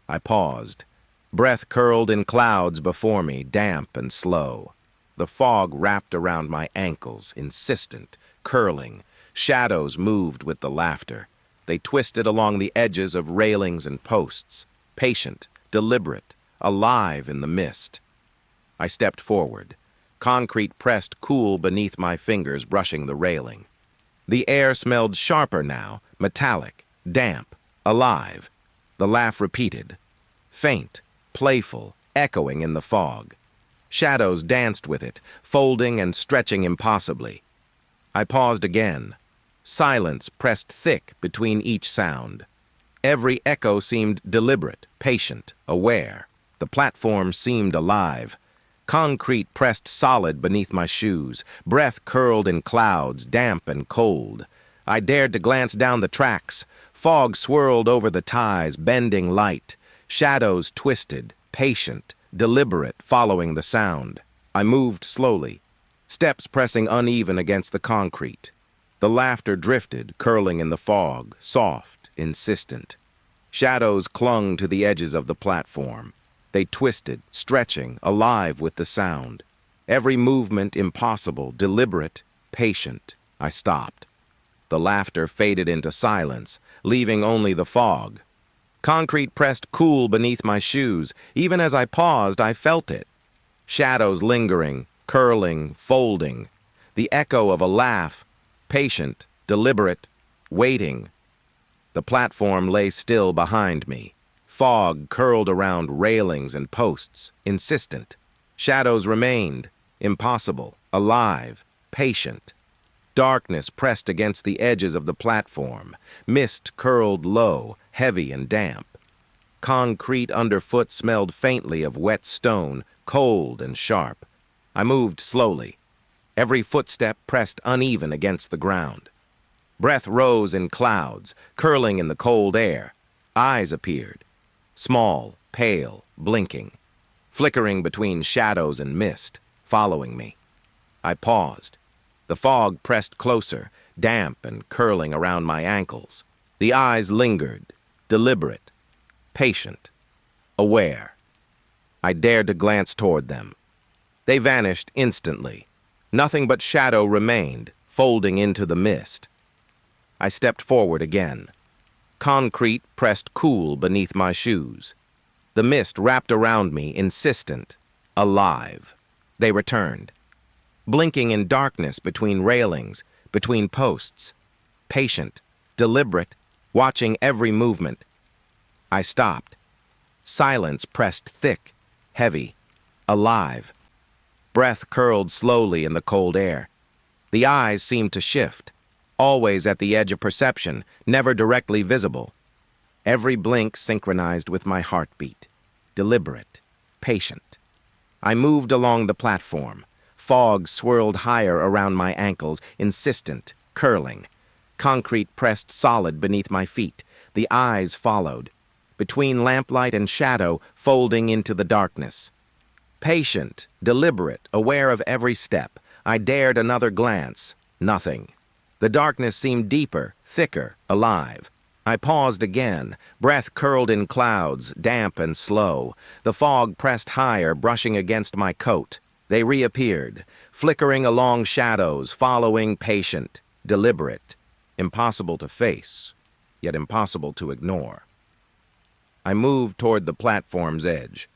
A: I paused. Breath curled in clouds before me, damp and slow. The fog wrapped around my ankles, insistent, curling. Shadows moved with the laughter. They twisted along the edges of railings and posts, patient, deliberate, alive in the mist. I stepped forward. Concrete pressed cool beneath my fingers, brushing the railing. The air smelled sharper now, metallic, damp, alive. The laugh repeated. Faint, playful, echoing in the fog. Shadows danced with it, folding and stretching impossibly. I paused again. Silence pressed thick between each sound. Every echo seemed deliberate, patient, aware. The platform seemed alive. Concrete pressed solid beneath my shoes. Breath curled in clouds, damp and cold. I dared to glance down the tracks. Fog swirled over the ties, bending light. Shadows twisted, patient, deliberate, following the sound. I moved slowly, steps pressing uneven against the concrete. The laughter drifted, curling in the fog, soft, insistent. Shadows clung to the edges of the platform. They twisted, stretching, alive with the sound. Every movement impossible, deliberate, patient. I stopped. The laughter faded into silence, leaving only the fog. Concrete pressed cool beneath my shoes. Even as I paused, I felt it. Shadows lingering, curling, folding. The echo of a laugh, patient, deliberate, waiting. The platform lay still behind me. Fog curled around railings and posts, insistent. Shadows remained, impossible, alive, patient. Darkness pressed against the edges of the platform. Mist curled low, heavy and damp. Concrete underfoot smelled faintly of wet stone, cold and sharp. I moved slowly. Every footstep pressed uneven against the ground. Breath rose in clouds, curling in the cold air. Eyes appeared, small, pale, blinking, flickering between shadows and mist, following me. I paused. The fog pressed closer, damp and curling around my ankles. The eyes lingered, deliberate, patient, aware. I dared to glance toward them. They vanished instantly. Nothing but shadow remained, folding into the mist. I stepped forward again. Concrete pressed cool beneath my shoes. The mist wrapped around me, insistent, alive. They returned, blinking in darkness between railings, between posts, patient, deliberate, watching every movement. I stopped. Silence pressed thick, heavy, alive. Breath curled slowly in the cold air. The eyes seemed to shift, always at the edge of perception, never directly visible. Every blink synchronized with my heartbeat, deliberate, patient. I moved along the platform. Fog swirled higher around my ankles, insistent, curling. Concrete pressed solid beneath my feet. The eyes followed, between lamplight and shadow, folding into the darkness. Patient, deliberate, aware of every step, I dared another glance. Nothing. The darkness seemed deeper, thicker, alive. I paused again. Breath curled in clouds, damp and slow. The fog pressed higher, brushing against my coat. They reappeared, flickering along shadows, following, patient, deliberate, impossible to face, yet impossible to ignore. I moved toward the platform's edge.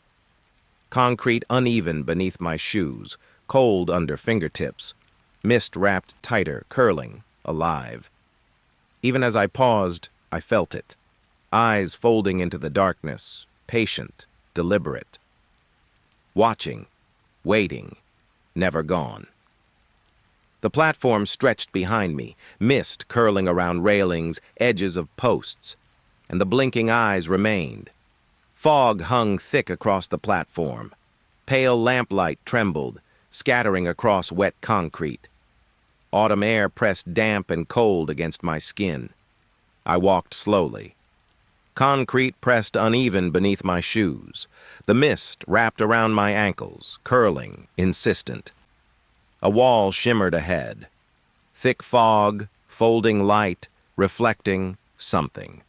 A: Concrete uneven beneath my shoes, cold under fingertips. Mist wrapped tighter, curling, alive. Even as I paused, I felt it. Eyes folding into the darkness, patient, deliberate. Watching, waiting, never gone. The platform stretched behind me, mist curling around railings, edges of posts, and the blinking eyes remained. Fog hung thick across the platform. Pale lamplight trembled, scattering across wet concrete. Autumn air pressed damp and cold against my skin. I walked slowly. Concrete pressed uneven beneath my shoes. The mist wrapped around my ankles, curling, insistent. A wall shimmered ahead. Thick fog, folding light, reflecting something.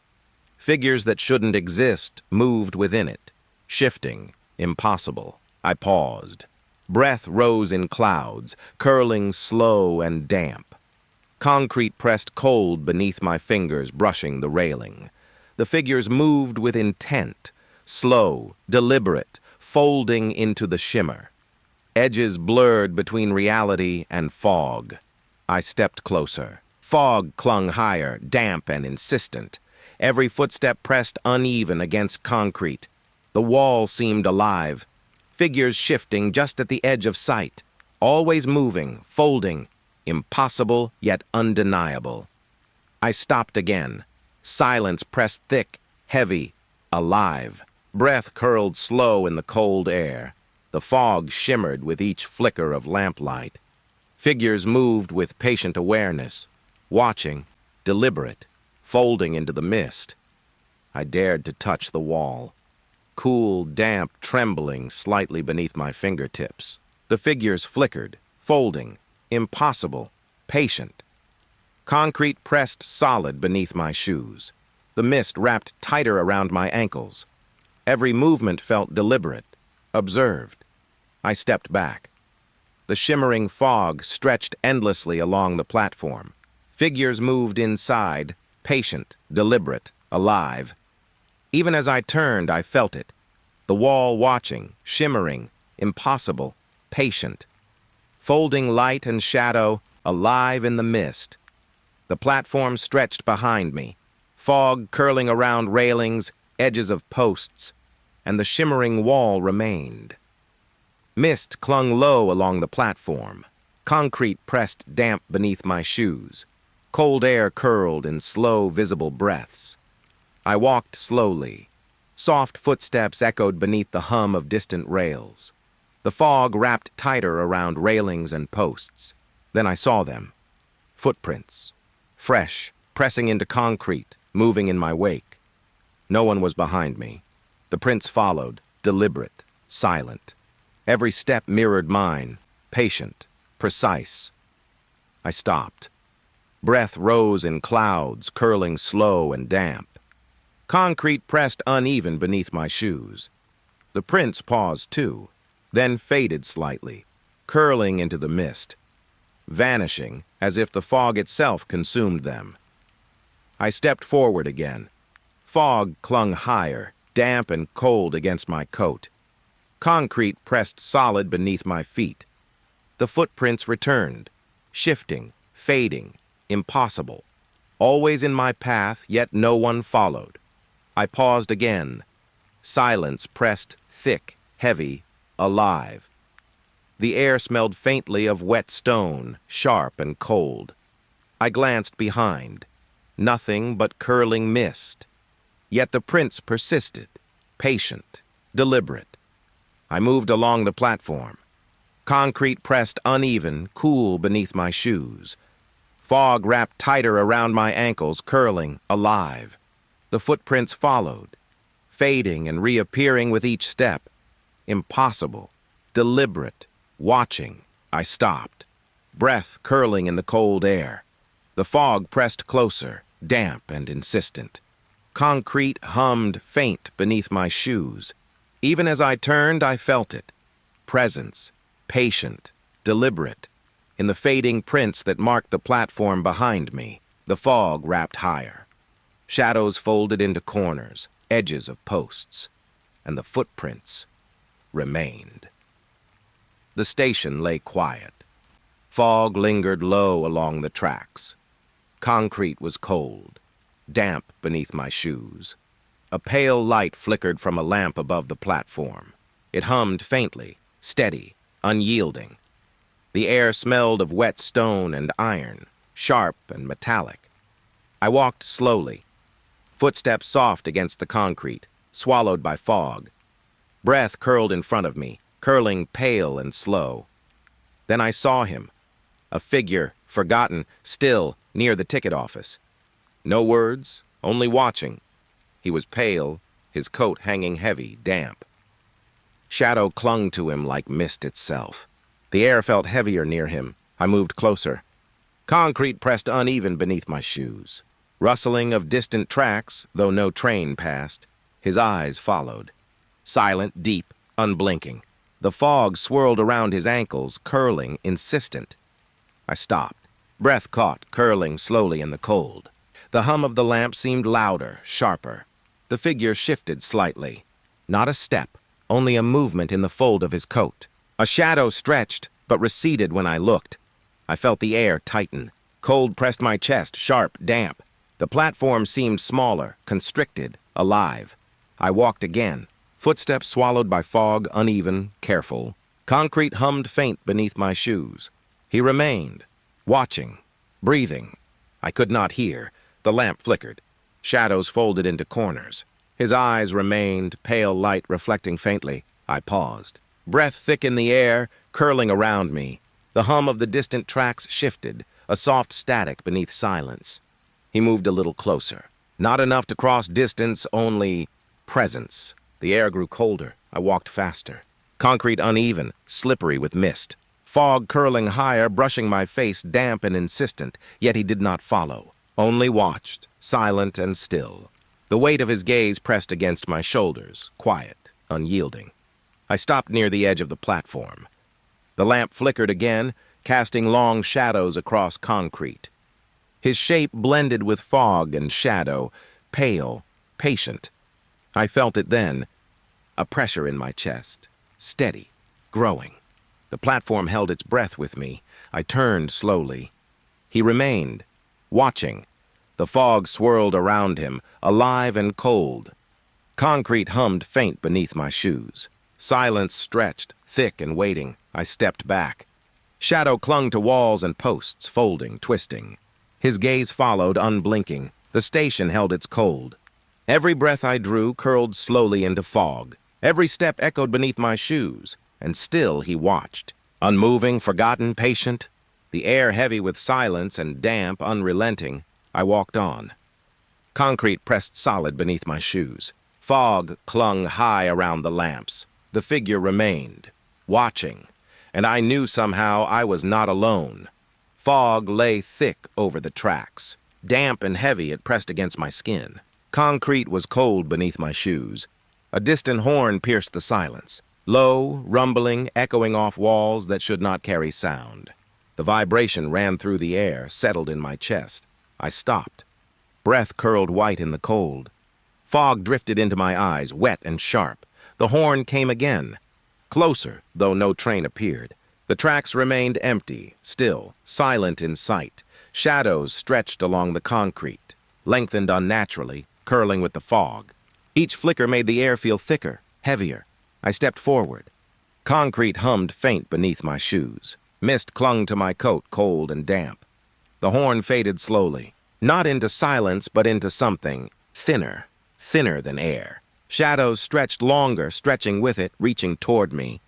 A: Figures that shouldn't exist moved within it, shifting, impossible. I paused. Breath rose in clouds, curling slow and damp. Concrete pressed cold beneath my fingers, brushing the railing. The figures moved with intent, slow, deliberate, folding into the shimmer. Edges blurred between reality and fog. I stepped closer. Fog clung higher, damp and insistent. Every footstep pressed uneven against concrete. The wall seemed alive. Figures shifting just at the edge of sight, always moving, folding, impossible yet undeniable. I stopped again. Silence pressed thick, heavy, alive. Breath curled slow in the cold air. The fog shimmered with each flicker of lamplight. Figures moved with patient awareness, watching, deliberate, folding into the mist. I dared to touch the wall. Cool, damp, trembling slightly beneath my fingertips. The figures flickered, folding, impossible, patient. Concrete pressed solid beneath my shoes. The mist wrapped tighter around my ankles. Every movement felt deliberate, observed. I stepped back. The shimmering fog stretched endlessly along the platform. Figures moved inside, patient, deliberate, alive. Even as I turned, I felt it. The wall watching, shimmering, impossible, patient. Folding light and shadow, alive in the mist. The platform stretched behind me, fog curling around railings, edges of posts, and the shimmering wall remained. Mist clung low along the platform. Concrete pressed damp beneath my shoes. Cold air curled in slow, visible breaths. I walked slowly. Soft footsteps echoed beneath the hum of distant rails. The fog wrapped tighter around railings and posts. Then I saw them. Footprints. Fresh, pressing into concrete, moving in my wake. No one was behind me. The prints followed, deliberate, silent. Every step mirrored mine, patient, precise. I stopped. Breath rose in clouds, curling slow and damp. Concrete pressed uneven beneath my shoes. The prints paused too, then faded slightly, curling into the mist, vanishing as if the fog itself consumed them. I stepped forward again. Fog clung higher, damp and cold against my coat. Concrete pressed solid beneath my feet. The footprints returned, shifting, fading, impossible. Always in my path, yet no one followed. I paused again. Silence pressed thick, heavy, alive. The air smelled faintly of wet stone, sharp and cold. I glanced behind. Nothing but curling mist. Yet the prints persisted, patient, deliberate. I moved along the platform. Concrete pressed uneven, cool beneath my shoes. Fog wrapped tighter around my ankles, curling, alive. The footprints followed, fading and reappearing with each step. Impossible, deliberate, watching. I stopped, breath curling in the cold air. The fog pressed closer, damp and insistent. Concrete hummed faint beneath my shoes. Even as I turned, I felt it. Presence, patient, deliberate. In the fading prints that marked the platform behind me, the fog wrapped higher. Shadows folded into corners, edges of posts, and the footprints remained. The station lay quiet. Fog lingered low along the tracks. Concrete was cold, damp beneath my shoes. A pale light flickered from a lamp above the platform. It hummed faintly, steady, unyielding. The air smelled of wet stone and iron, sharp and metallic. I walked slowly, footsteps soft against the concrete, swallowed by fog. Breath curled in front of me, curling pale and slow. Then I saw him, a figure, forgotten, still, near the ticket office. No words, only watching. He was pale, his coat hanging heavy, damp. Shadow clung to him like mist itself. The air felt heavier near him. I moved closer. Concrete pressed uneven beneath my shoes. Rustling of distant tracks, though no train passed. His eyes followed. Silent, deep, unblinking. The fog swirled around his ankles, curling, insistent. I stopped. Breath caught, curling slowly in the cold. The hum of the lamp seemed louder, sharper. The figure shifted slightly. Not a step, only a movement in the fold of his coat. A shadow stretched, but receded when I looked. I felt the air tighten. Cold pressed my chest, sharp, damp. The platform seemed smaller, constricted, alive. I walked again. Footsteps swallowed by fog, uneven, careful. Concrete hummed faint beneath my shoes. He remained, watching, breathing. I could not hear. The lamp flickered. Shadows folded into corners. His eyes remained, pale light reflecting faintly. I paused. Breath thick in the air, curling around me. The hum of the distant tracks shifted, a soft static beneath silence. He moved a little closer. Not enough to cross distance, only presence. The air grew colder. I walked faster. Concrete uneven, slippery with mist. Fog curling higher, brushing my face, damp and insistent, yet he did not follow. Only watched, silent and still. The weight of his gaze pressed against my shoulders, quiet, unyielding. I stopped near the edge of the platform. The lamp flickered again, casting long shadows across concrete. His shape blended with fog and shadow, pale, patient. I felt it then, a pressure in my chest, steady, growing. The platform held its breath with me. I turned slowly. He remained, watching. The fog swirled around him, alive and cold. Concrete hummed faint beneath my shoes. Silence stretched, thick and waiting. I stepped back. Shadow clung to walls and posts, folding, twisting. His gaze followed, unblinking. The station held its cold. Every breath I drew curled slowly into fog. Every step echoed beneath my shoes, and still he watched. Unmoving, forgotten, patient, the air heavy with silence and damp, unrelenting, I walked on. Concrete pressed solid beneath my shoes. Fog clung high around the lamps. The figure remained, watching, and I knew somehow I was not alone. Fog lay thick over the tracks. Damp and heavy, it pressed against my skin. Concrete was cold beneath my shoes. A distant horn pierced the silence. Low, rumbling, echoing off walls that should not carry sound. The vibration ran through the air, settled in my chest. I stopped. Breath curled white in the cold. Fog drifted into my eyes, wet and sharp. The horn came again. Closer, though no train appeared. The tracks remained empty, still, silent in sight. Shadows stretched along the concrete, lengthened unnaturally, curling with the fog. Each flicker made the air feel thicker, heavier. I stepped forward. Concrete hummed faint beneath my shoes. Mist clung to my coat, cold and damp. The horn faded slowly, not into silence, but into something thinner than air. Shadows stretched longer, stretching with it, reaching toward me.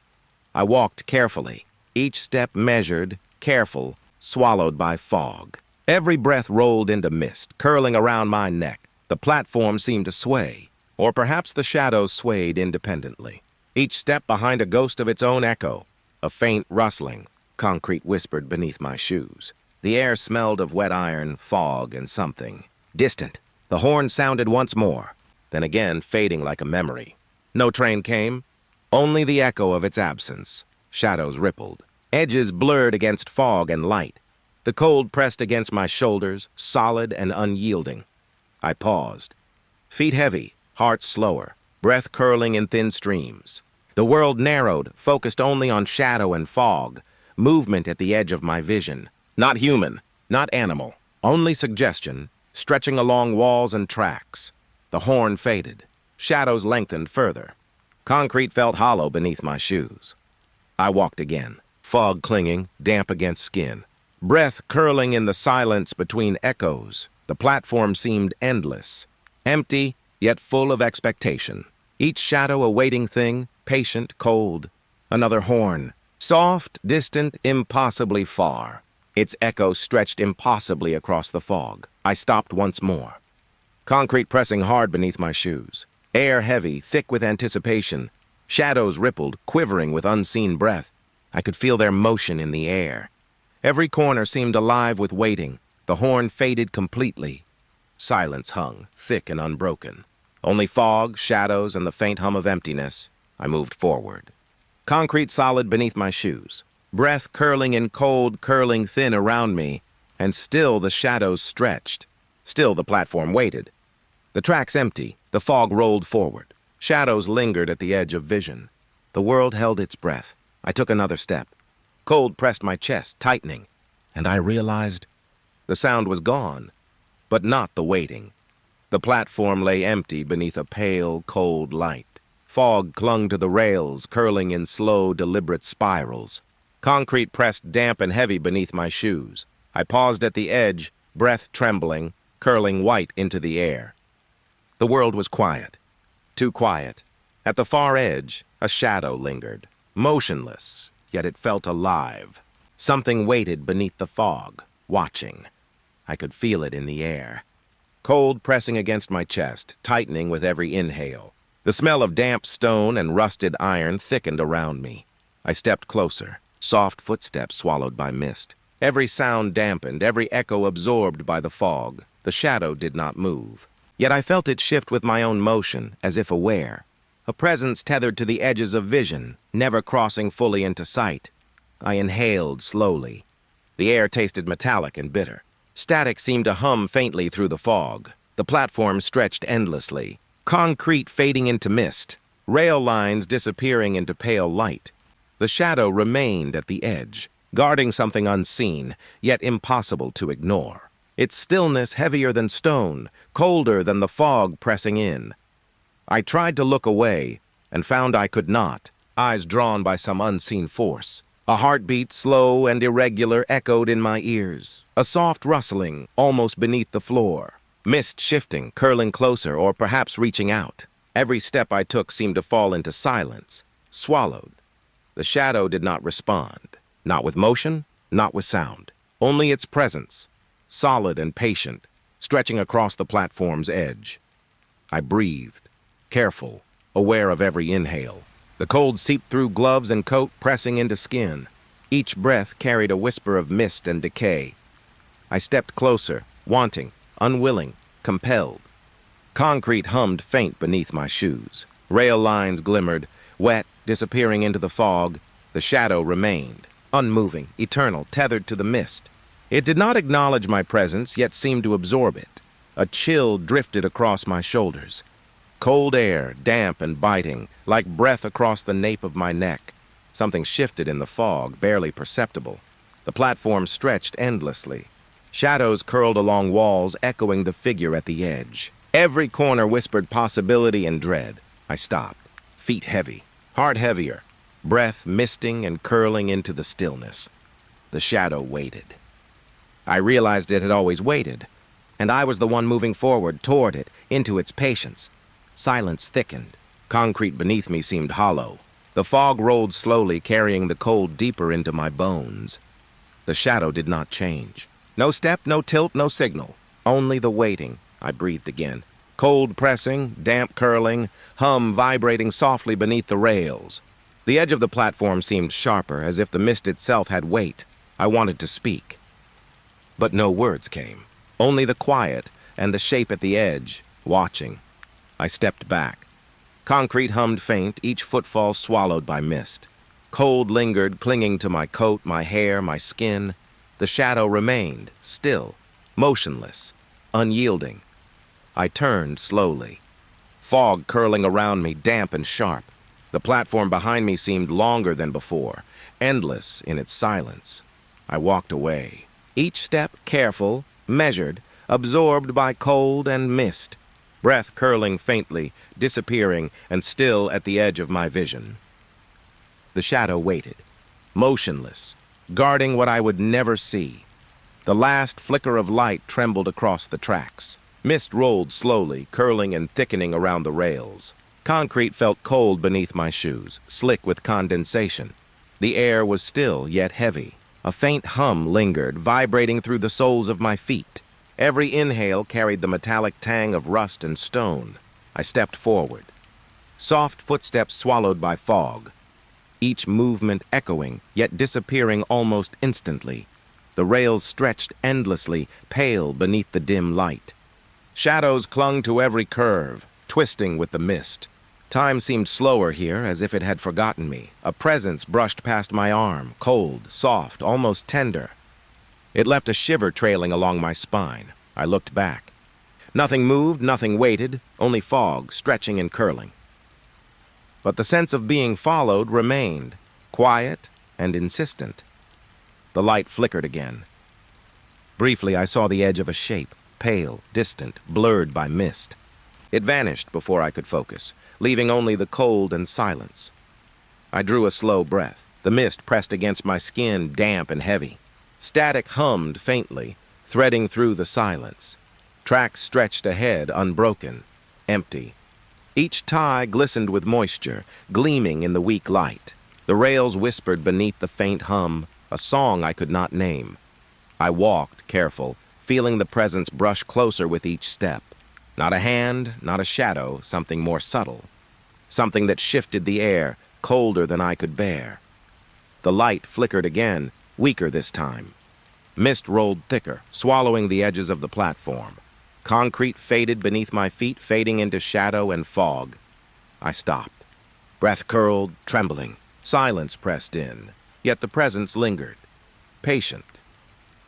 A: I walked carefully, each step measured, careful, swallowed by fog. Every breath rolled into mist, curling around my neck. The platform seemed to sway, or perhaps the shadows swayed independently. Each step behind a ghost of its own echo. A faint rustling, concrete whispered beneath my shoes. The air smelled of wet iron, fog, and something distant. The horn sounded once more, then again fading like a memory. No train came, only the echo of its absence. Shadows rippled. Edges blurred against fog and light. The cold pressed against my shoulders, solid and unyielding. I paused. Feet heavy, heart slower, breath curling in thin streams. The world narrowed, focused only on shadow and fog, movement at the edge of my vision. Not human, not animal, only suggestion, stretching along walls and tracks. The horn faded. Shadows lengthened further. Concrete felt hollow beneath my shoes. I walked again, fog clinging, damp against skin. Breath curling in the silence between echoes. The platform seemed endless, empty, yet full of expectation. Each shadow a waiting thing, patient, cold. Another horn, soft, distant, impossibly far. Its echo stretched impossibly across the fog. I stopped once more. Concrete pressing hard beneath my shoes. Air heavy, thick with anticipation. Shadows rippled, quivering with unseen breath. I could feel their motion in the air. Every corner seemed alive with waiting. The horn faded completely. Silence hung, thick and unbroken. Only fog, shadows, and the faint hum of emptiness. I moved forward. Concrete solid beneath my shoes. Breath curling in cold, curling thin around me. And still the shadows stretched. Still the platform waited. The tracks empty, the fog rolled forward. Shadows lingered at the edge of vision. The world held its breath. I took another step. Cold pressed my chest, tightening, and I realized the sound was gone, but not the waiting. The platform lay empty beneath a pale, cold light. Fog clung to the rails, curling in slow, deliberate spirals. Concrete pressed damp and heavy beneath my shoes. I paused at the edge, breath trembling, curling white into the air. The world was quiet. Too quiet. At the far edge, a shadow lingered, motionless, yet it felt alive. Something waited beneath the fog, watching. I could feel it in the air. Cold pressing against my chest, tightening with every inhale. The smell of damp stone and rusted iron thickened around me. I stepped closer, soft footsteps swallowed by mist. Every sound dampened, every echo absorbed by the fog. The shadow did not move. Yet I felt it shift with my own motion, as if aware. A presence tethered to the edges of vision, never crossing fully into sight. I inhaled slowly. The air tasted metallic and bitter. Static seemed to hum faintly through the fog. The platform stretched endlessly. Concrete fading into mist. Rail lines disappearing into pale light. The shadow remained at the edge, guarding something unseen, yet impossible to ignore. Its stillness heavier than stone, colder than the fog pressing in. I tried to look away, and found I could not. eyes drawn by some unseen force. A heartbeat, slow and irregular, echoed in my ears. A soft rustling, almost beneath the floor. Mist shifting, curling closer, or perhaps reaching out. Every step I took seemed to fall into silence, swallowed. The shadow did not respond. Not with motion, not with sound. Only its presence, solid and patient, stretching across the platform's edge. I breathed, careful, aware of every inhale. The cold seeped through gloves and coat, pressing into skin. Each breath carried a whisper of mist and decay. I stepped closer, wanting, unwilling, compelled. Concrete hummed faint beneath my shoes. Rail lines glimmered, wet, disappearing into the fog. The shadow remained, unmoving, eternal, tethered to the mist. It did not acknowledge my presence, yet seemed to absorb it. A chill drifted across my shoulders. Cold air, damp and biting, like breath across the nape of my neck. Something shifted in the fog, barely perceptible. The platform stretched endlessly. Shadows curled along walls, echoing the figure at the edge. Every corner whispered possibility and dread. I stopped, feet heavy, heart heavier, breath misting and curling into the stillness. The shadow waited. I realized it had always waited, and I was the one moving forward toward it, into its patience. Silence thickened. Concrete beneath me seemed hollow. The fog rolled slowly, carrying the cold deeper into my bones. The shadow did not change. No step, no tilt, no signal. Only the waiting. I breathed again. Cold pressing, damp curling, hum vibrating softly beneath the rails. The edge of the platform seemed sharper, as if the mist itself had weight. I wanted to speak. But no words came. Only the quiet and the shape at the edge, watching. I stepped back. Concrete hummed faint, each footfall swallowed by mist. Cold lingered, clinging to my coat, my hair, my skin. The shadow remained, still, motionless, unyielding. I turned slowly. Fog curling around me, damp and sharp. The platform behind me seemed longer than before, endless in its silence. I walked away. Each step careful, measured, absorbed by cold and mist. Breath curling faintly, disappearing, and still at the edge of my vision. The shadow waited, motionless, guarding what I would never see. The last flicker of light trembled across the tracks. Mist rolled slowly, curling and thickening around the rails. Concrete felt cold beneath my shoes, slick with condensation. The air was still, yet heavy. A faint hum lingered, vibrating through the soles of my feet. Every inhale carried the metallic tang of rust and stone. I stepped forward. Soft footsteps swallowed by fog. Each movement echoing, yet disappearing almost instantly. The rails stretched endlessly, pale beneath the dim light. Shadows clung to every curve, twisting with the mist. Time seemed slower here, as if it had forgotten me. A presence brushed past my arm, cold, soft, almost tender. It left a shiver trailing along my spine. I looked back. Nothing moved, nothing waited, only fog, stretching and curling. But the sense of being followed remained, quiet and insistent. The light flickered again. Briefly, I saw the edge of a shape, pale, distant, blurred by mist. It vanished before I could focus, leaving only the cold and silence. I drew a slow breath. The mist pressed against my skin, damp and heavy. Static hummed faintly, threading through the silence. Tracks stretched ahead, unbroken, empty. Each tie glistened with moisture, gleaming in the weak light. The rails whispered beneath the faint hum, a song I could not name. I walked, careful, feeling the presence brush closer with each step. Not a hand, not a shadow, something more subtle. Something that shifted the air, colder than I could bear. The light flickered again, weaker this time. Mist rolled thicker, swallowing the edges of the platform. Concrete faded beneath my feet, fading into shadow and fog. I stopped. Breath curled, trembling. Silence pressed in, yet the presence lingered. Patient.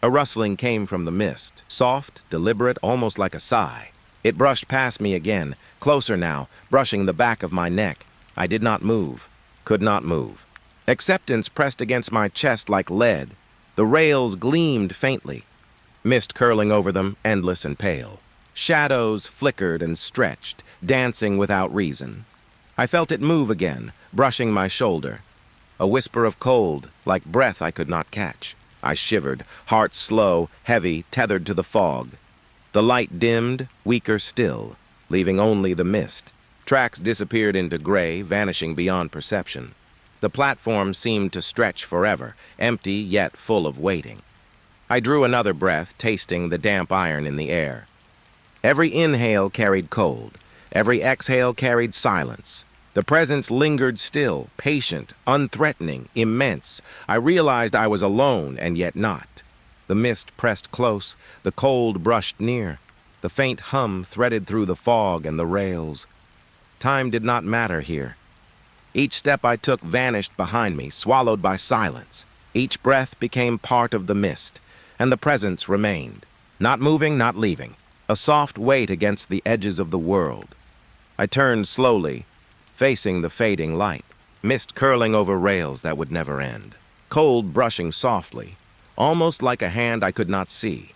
A: A rustling came from the mist, soft, deliberate, almost like a sigh. It brushed past me again, closer now, brushing the back of my neck. I did not move, could not move. Acceptance pressed against my chest like lead. The rails gleamed faintly, mist curling over them, endless and pale. Shadows flickered and stretched, dancing without reason. I felt it move again, brushing my shoulder. A whisper of cold, like breath I could not catch. I shivered, heart slow, heavy, tethered to the fog. The light dimmed, weaker still, leaving only the mist. Tracks disappeared into gray, vanishing beyond perception. The platform seemed to stretch forever, empty yet full of waiting. I drew another breath, tasting the damp iron in the air. Every inhale carried cold. Every exhale carried silence. The presence lingered still, patient, unthreatening, immense. I realized I was alone, and yet not. The mist pressed close, the cold brushed near. The faint hum threaded through the fog and the rails. Time did not matter here. Each step I took vanished behind me, swallowed by silence. Each breath became part of the mist, and the presence remained. Not moving, not leaving. A soft weight against the edges of the world. I turned slowly, facing the fading light. Mist curling over rails that would never end. Cold brushing softly, almost like a hand I could not see.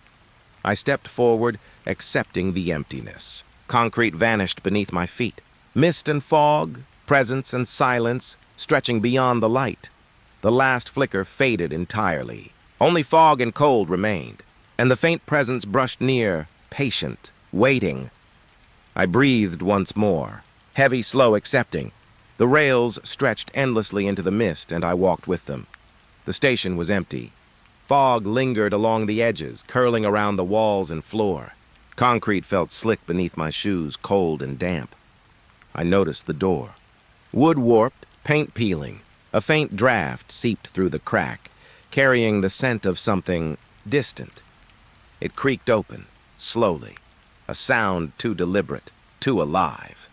A: I stepped forward, accepting the emptiness. Concrete vanished beneath my feet. Mist and fog, presence and silence, stretching beyond the light. The last flicker faded entirely. Only fog and cold remained, and the faint presence brushed near, patient, waiting. I breathed once more, heavy, slow, accepting. The rails stretched endlessly into the mist, and I walked with them. The station was empty. Fog lingered along the edges, curling around the walls and floor. Concrete felt slick beneath my shoes, cold and damp. I noticed the door. Wood warped, paint peeling. A faint draft seeped through the crack, carrying the scent of something distant. It creaked open, slowly, a sound too deliberate, too alive.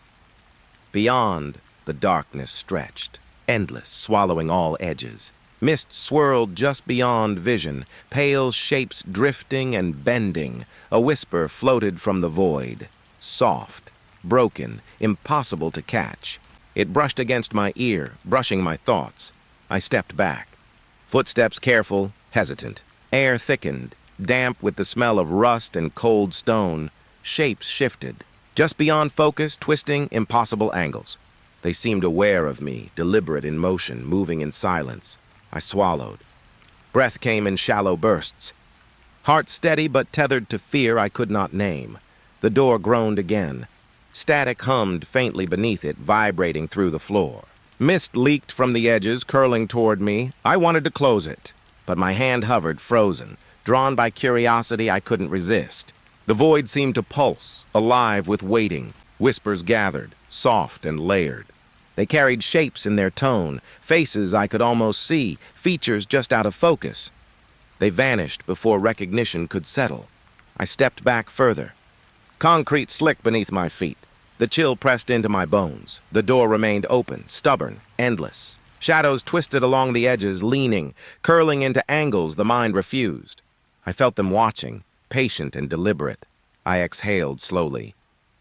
A: Beyond, the darkness stretched, endless, swallowing all edges. Mist swirled just beyond vision, pale shapes drifting and bending. A whisper floated from the void, soft, broken, impossible to catch. It brushed against my ear, brushing my thoughts. I stepped back. Footsteps careful, hesitant. Air thickened, damp with the smell of rust and cold stone. Shapes shifted. Just beyond focus, twisting, impossible angles. They seemed aware of me, deliberate in motion, moving in silence. I swallowed. Breath came in shallow bursts. Heart steady but tethered to fear I could not name. The door groaned again. Static hummed faintly beneath it, vibrating through the floor. Mist leaked from the edges, curling toward me. I wanted to close it, but my hand hovered, frozen. Drawn by curiosity I couldn't resist. The void seemed to pulse, alive with waiting. Whispers gathered, soft and layered. They carried shapes in their tone, faces I could almost see, features just out of focus. They vanished before recognition could settle. I stepped back further. Concrete slick beneath my feet. The chill pressed into my bones. The door remained open, stubborn, endless. Shadows twisted along the edges, leaning, curling into angles the mind refused. I felt them watching, patient and deliberate. I exhaled slowly.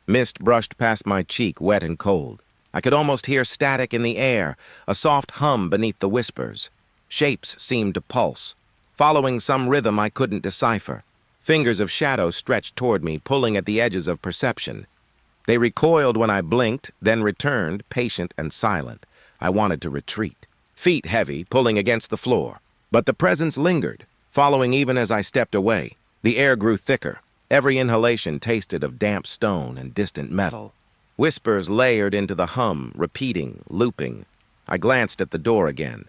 A: Mist brushed past my cheek, wet and cold. I could almost hear static in the air, a soft hum beneath the whispers. Shapes seemed to pulse, following some rhythm I couldn't decipher. Fingers of shadow stretched toward me, pulling at the edges of perception. They recoiled when I blinked, then returned, patient and silent. I wanted to retreat. Feet heavy, pulling against the floor. But the presence lingered, following even as I stepped away. The air grew thicker. Every inhalation tasted of damp stone and distant metal. Whispers layered into the hum, repeating, looping. I glanced at the door again.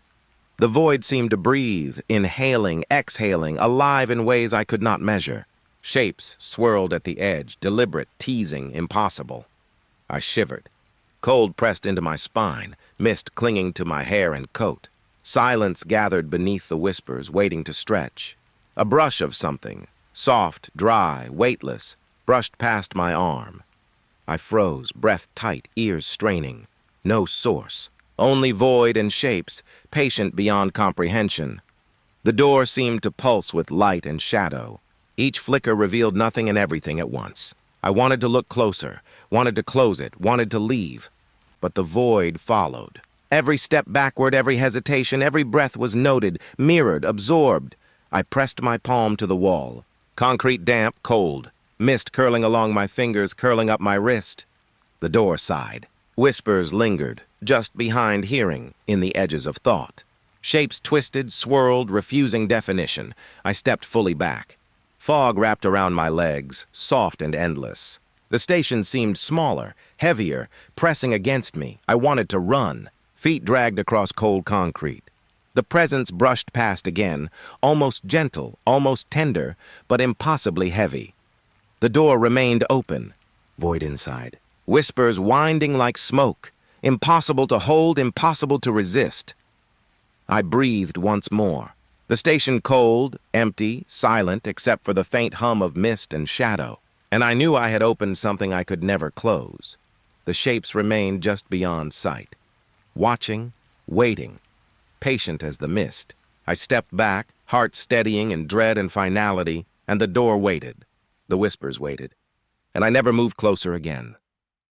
A: The void seemed to breathe, inhaling, exhaling, alive in ways I could not measure. Shapes swirled at the edge, deliberate, teasing, impossible. I shivered. Cold pressed into my spine, mist clinging to my hair and coat. Silence gathered beneath the whispers, waiting to stretch. A brush of something, soft, dry, weightless, brushed past my arm. I froze, breath tight, ears straining. No source. Only void and shapes, patient beyond comprehension. The door seemed to pulse with light and shadow. Each flicker revealed nothing and everything at once. I wanted to look closer, wanted to close it, wanted to leave. But the void followed. Every step backward, every hesitation, every breath was noted, mirrored, absorbed. I pressed my palm to the wall. Concrete damp, cold. Mist curling along my fingers, curling up my wrist. The door sighed. Whispers lingered, just behind hearing, in the edges of thought. Shapes twisted, swirled, refusing definition. I stepped fully back. Fog wrapped around my legs, soft and endless. The station seemed smaller, heavier, pressing against me. I wanted to run. Feet dragged across cold concrete. The presence brushed past again, almost gentle, almost tender, but impossibly heavy. The door remained open. Void inside. Whispers winding like smoke. Impossible to hold, impossible to resist. I breathed once more. The station cold, empty, silent, except for the faint hum of mist and shadow. And I knew I had opened something I could never close. The shapes remained just beyond sight. Watching, waiting, patient as the mist. I stepped back, heart steadying in dread and finality, and the door waited. The whispers waited. And I never moved closer again.